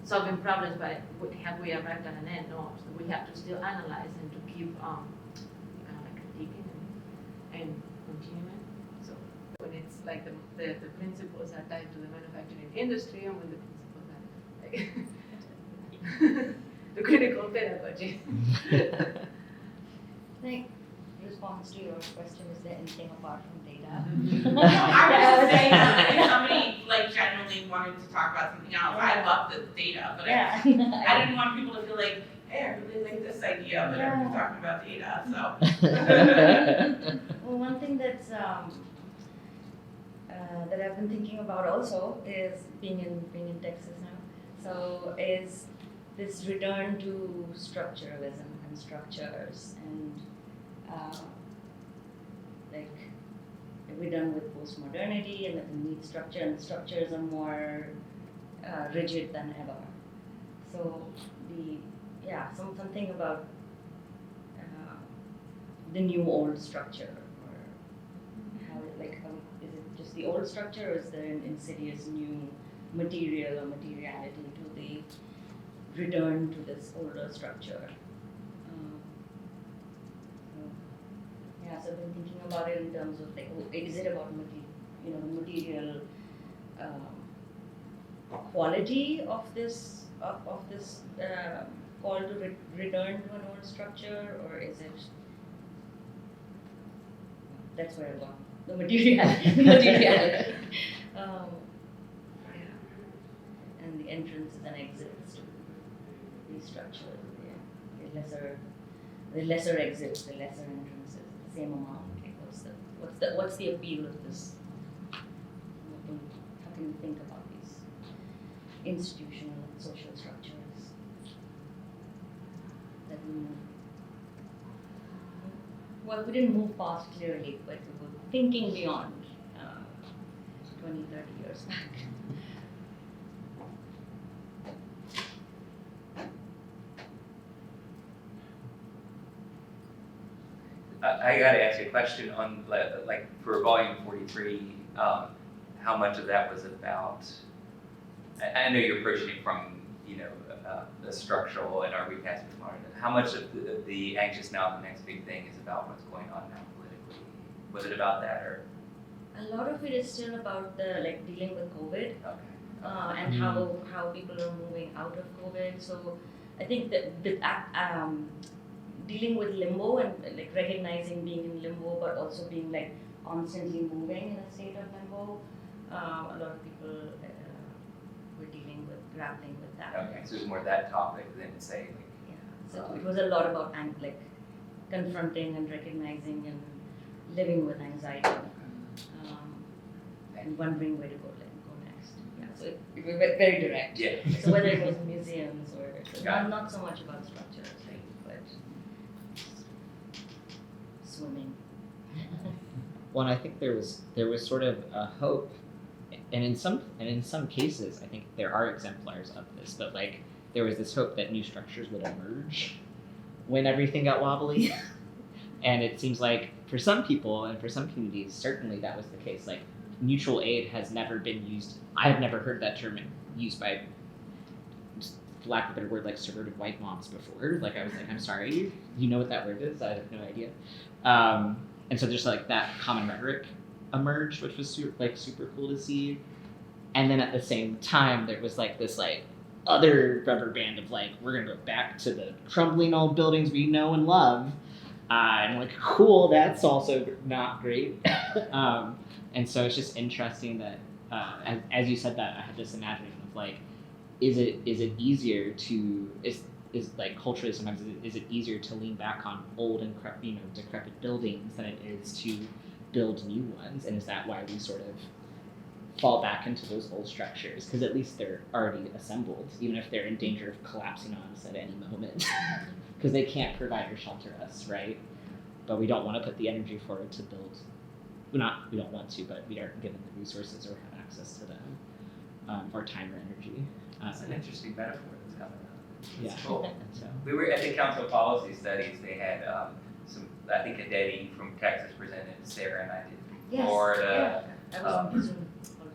solving problems, but have we arrived at an end? No. So we have to still analyze and to keep kind of like critiquing and continuing. So when it's like the principles are tied to the manufacturing industry, and when the principles are like the critical pedagogy. Like, response to your question, is there anything apart from data? No, I was just saying if somebody like genuinely wanted to talk about something else, I love the data, but I didn't want people to feel like, hey, I really like this idea, but everyone's talking about data, so. Well, one thing that's that I've been thinking about also is being in Texas now. So is this return to structuralism and structures and like we're done with postmodernity and that we need structure, and the structures are more rigid than ever. So something about the new old structure, or how is it just the old structure, or is there an insidious new material or materiality to the return to this older structure? So I've been thinking about it in terms of like, is it about the material quality of this call to return to an old structure, or is it? That's where I want the materiality. And the entrances and exits to these structures. Yeah. The lesser exits, the lesser entrances. Same amount. Like what's the appeal of this? How can you think about these institutional and social structures that we move? Well, we didn't move past clearly, but we were thinking beyond 20, 30 years back. I gotta ask you a question on, like, for volume 43, how much of that was about, I know you're approaching it from, the structural and our recast tomorrow. How much of the anxious now, the next big thing, is about what's going on now politically? Was it about that, or? A lot of it is still about the dealing with COVID. Okay. And how people are moving out of COVID. So I think that dealing with limbo and recognizing being in limbo, but also being constantly moving in a state of limbo. A lot of people were grappling with that. Okay, so it's more that topic than say Yeah. So it was a lot about confronting and recognizing and living with anxiety. And wondering where to go next. Yeah, so it was very direct. Yeah. So whether it was museums or not so much about structures, but swimming. Well, and I think there was sort of a hope, and in some cases, I think there are exemplars of this. But there was this hope that new structures would emerge when everything got wobbly, and it seems like for some people and for some communities, certainly that was the case. Mutual aid has never been used. I have never heard that term used by, for lack of a better word, subverted white moms before. I was I'm sorry, you know what that word is? I have no idea. And so just that common rhetoric emerged, which was super cool to see. And then at the same time, there was this other rubber band of we're gonna go back to the crumbling old buildings we know and love. And cool, that's also not great. And so it's just interesting that, as you said that, I had this imagination of is it easier to culturally sometimes is it easier to lean back on old and decrepit buildings than it is to build new ones, and is that why we sort of fall back into those old structures because at least they're already assembled, even if they're in danger of collapsing on us at any moment because they can't provide or shelter us, right? But we don't want to put the energy forward to build. We don't want to, but we aren't given the resources or have access to them, or time or energy. That's an interesting metaphor that's coming up. Yeah. Cool. So. We were at the Council of Policy Studies. They had I think Adeti from Texas presented, Sarah and I did from Florida. Yeah, I was on Zoom.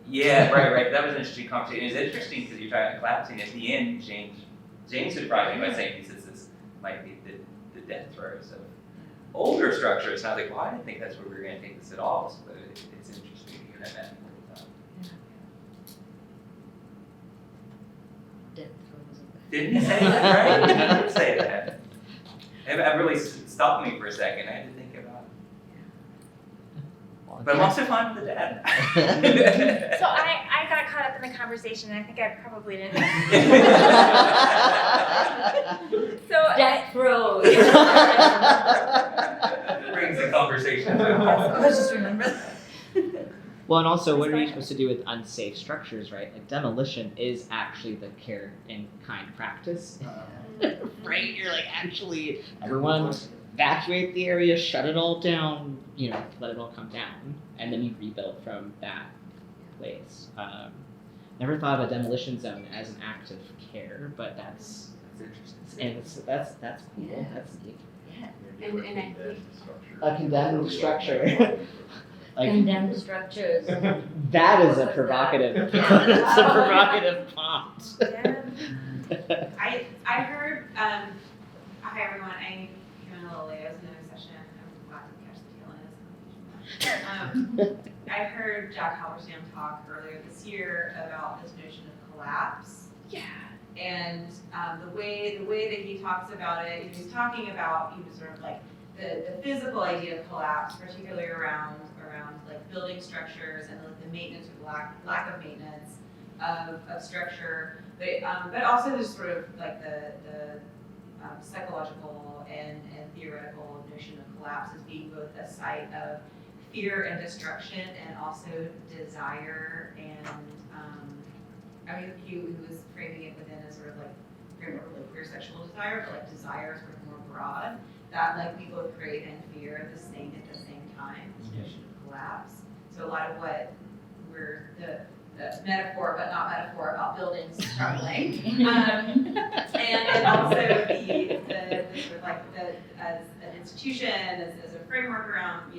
Yeah, right. That was an interesting conversation. It's interesting because you're talking about collapsing. At the end, James surprised me by saying he says this might be the death throes of older structures. And I was like, well, I didn't think that's where we were going to take this at all. So it's interesting to hear that metaphor. Death throes. Didn't he say that, right? He did say that. It really stopped me for a second. I had to think about it. But I'm also fine with the dad. So I got caught up in the conversation, and I think I probably didn't. So Death throes. Brings the conversation to a let's just remember. Well, and also, what are you supposed to do with unsafe structures, right? Demolition is actually the care in kind practice, right? You're actually, everyone evacuate the area, shut it all down, let it all come down, and then you rebuild from that place. Never thought of a demolition zone as an act of care, but that's interesting. And that's cool. Yeah. That's neat. Yeah. And I think A condemned structure. Condemned structures. That is a provocative. That's a provocative prompt. Yeah. I heard, hi everyone, I came in a little late, I was in another session, I'm glad to catch the tail end of this. I heard Jack Halberstam talk earlier this year about this notion of collapse. Yeah. And the way that he talks about it, he was talking about, sort of the physical idea of collapse, particularly around building structures and the maintenance or lack of maintenance of structure, but also there's sort of the psychological and theoretical notion of collapse as being both a site of fear and destruction and also desire and he was framing it within a sort of framework of queer sexual desire, but desire sort of more broad, that we both crave and fear at the same time, this notion of collapse. So a lot of what we're the metaphor, but not metaphor, about buildings struggling, and also the sort of as an institution, as a framework around,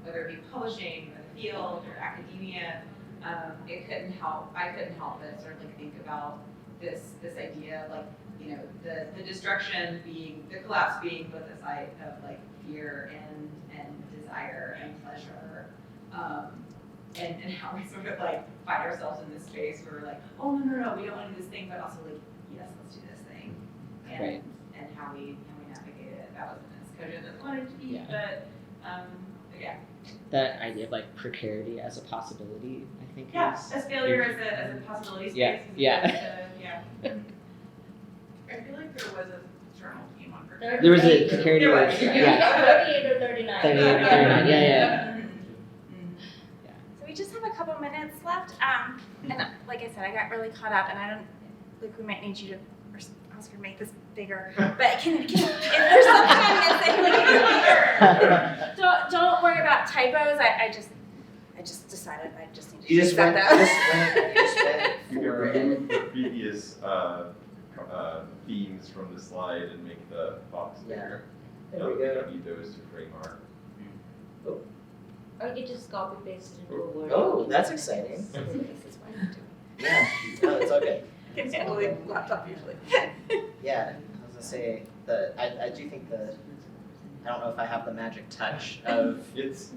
whether it be publishing or the field or academia, I couldn't help but sort of like think about this idea, like, the destruction being, the collapse being both a side of like fear and desire and pleasure, and how we sort of like find ourselves in this space where we're like, oh no, we don't want to do this thing, but also like, yes, let's do this thing, and how we navigate it. That wasn't as cogent as I wanted to be, but yeah. That idea of like precarity as a possibility, I think. Yeah, is as failure as a possibility space. Yeah, yeah. Yeah. I feel like there was a journal came on precarity. There was a precarity. There was, yeah. 38 or 39. 38 or 39. Yeah. So we just have a couple minutes left. And like I said, I got really caught up, and I don't like we might need you to, or Oscar, make this bigger. But can if there's something I'm missing, like don't worry about typos. I just decided I just need to You just fix went, that. You can remove the previous themes from the slide and make the box bigger. There we We go. don't need those to frame our. Or you can just copy paste it into a Word. Oh, that's exciting. This is what I'm doing. Yeah, no, it's okay. I can handle the laptop usually. Yeah, I was gonna say I do think I don't know if I have the magic touch of. It's.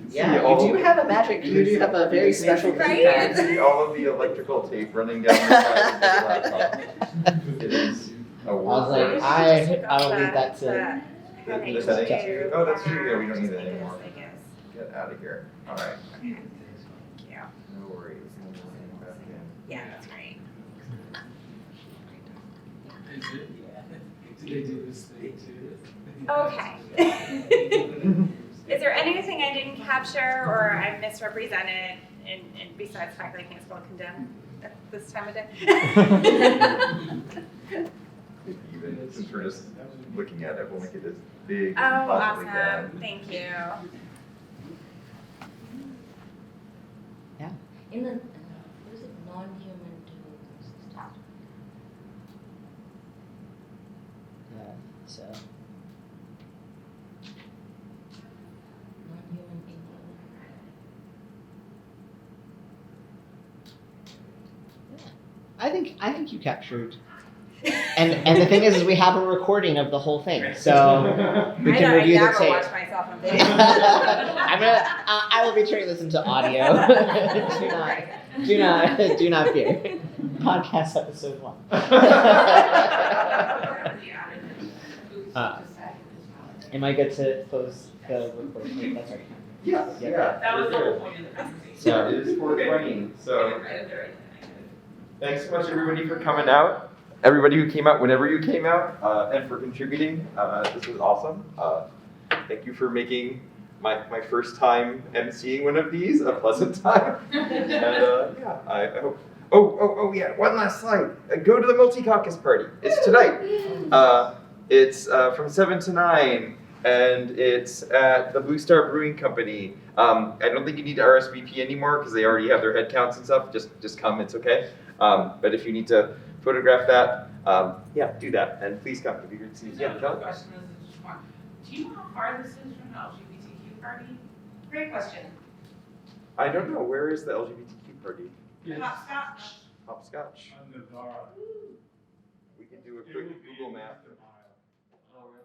Yeah, you do have a magic. You do have a very special Right? keypad. You can see all of the electrical tape running down the side of this laptop. It is a I was workhorse. like, I will leave that to. The settings. Oh, that's true. Yeah, we don't need that anymore. I guess. Get out of here. All right. Okay. Thank you. No worries. Back in. Yeah, that's great. Do they do this thing too? Okay. Is there anything I didn't capture or I misrepresented in besides the fact that I can't spell condemn at this time of day? Even since we're just looking at it, we'll make it as big Oh, as we possibly awesome. can. Thank you. In the, what is it, non-human to system? So Non-human being. I think you captured. And the thing is we have a recording of the whole thing, so we can review the tape. watch myself on video. I will be turning this into audio. do not fear. Podcast episode 1. Am I good to close the recording? That's right. Yes, yeah. That was the whole point of the conversation. So it is 4:20. So thanks so much everybody for coming out. Everybody who came out whenever you came out, and for contributing. This was awesome. Thank you for making my first time emceeing one of these a pleasant time. And yeah, I hope. Oh yeah, one last slide. Go to the multi-caucus party. It's tonight. It's from 7 to 9, and it's at the Blue Star Brewing Company. I don't think you need to RSVP anymore because they already have their head counts and stuff. Just come, it's okay. But if you need to photograph that, yeah, do that, and please come. It'd be great to see you. Yeah, The Kelly? question is just one. Do you know how far this is from the LGBTQ party? Great question. I don't know. Where is the LGBTQ party? Hopscotch. Hopscotch. On the bar. We can do a quick Google map. Oh, really?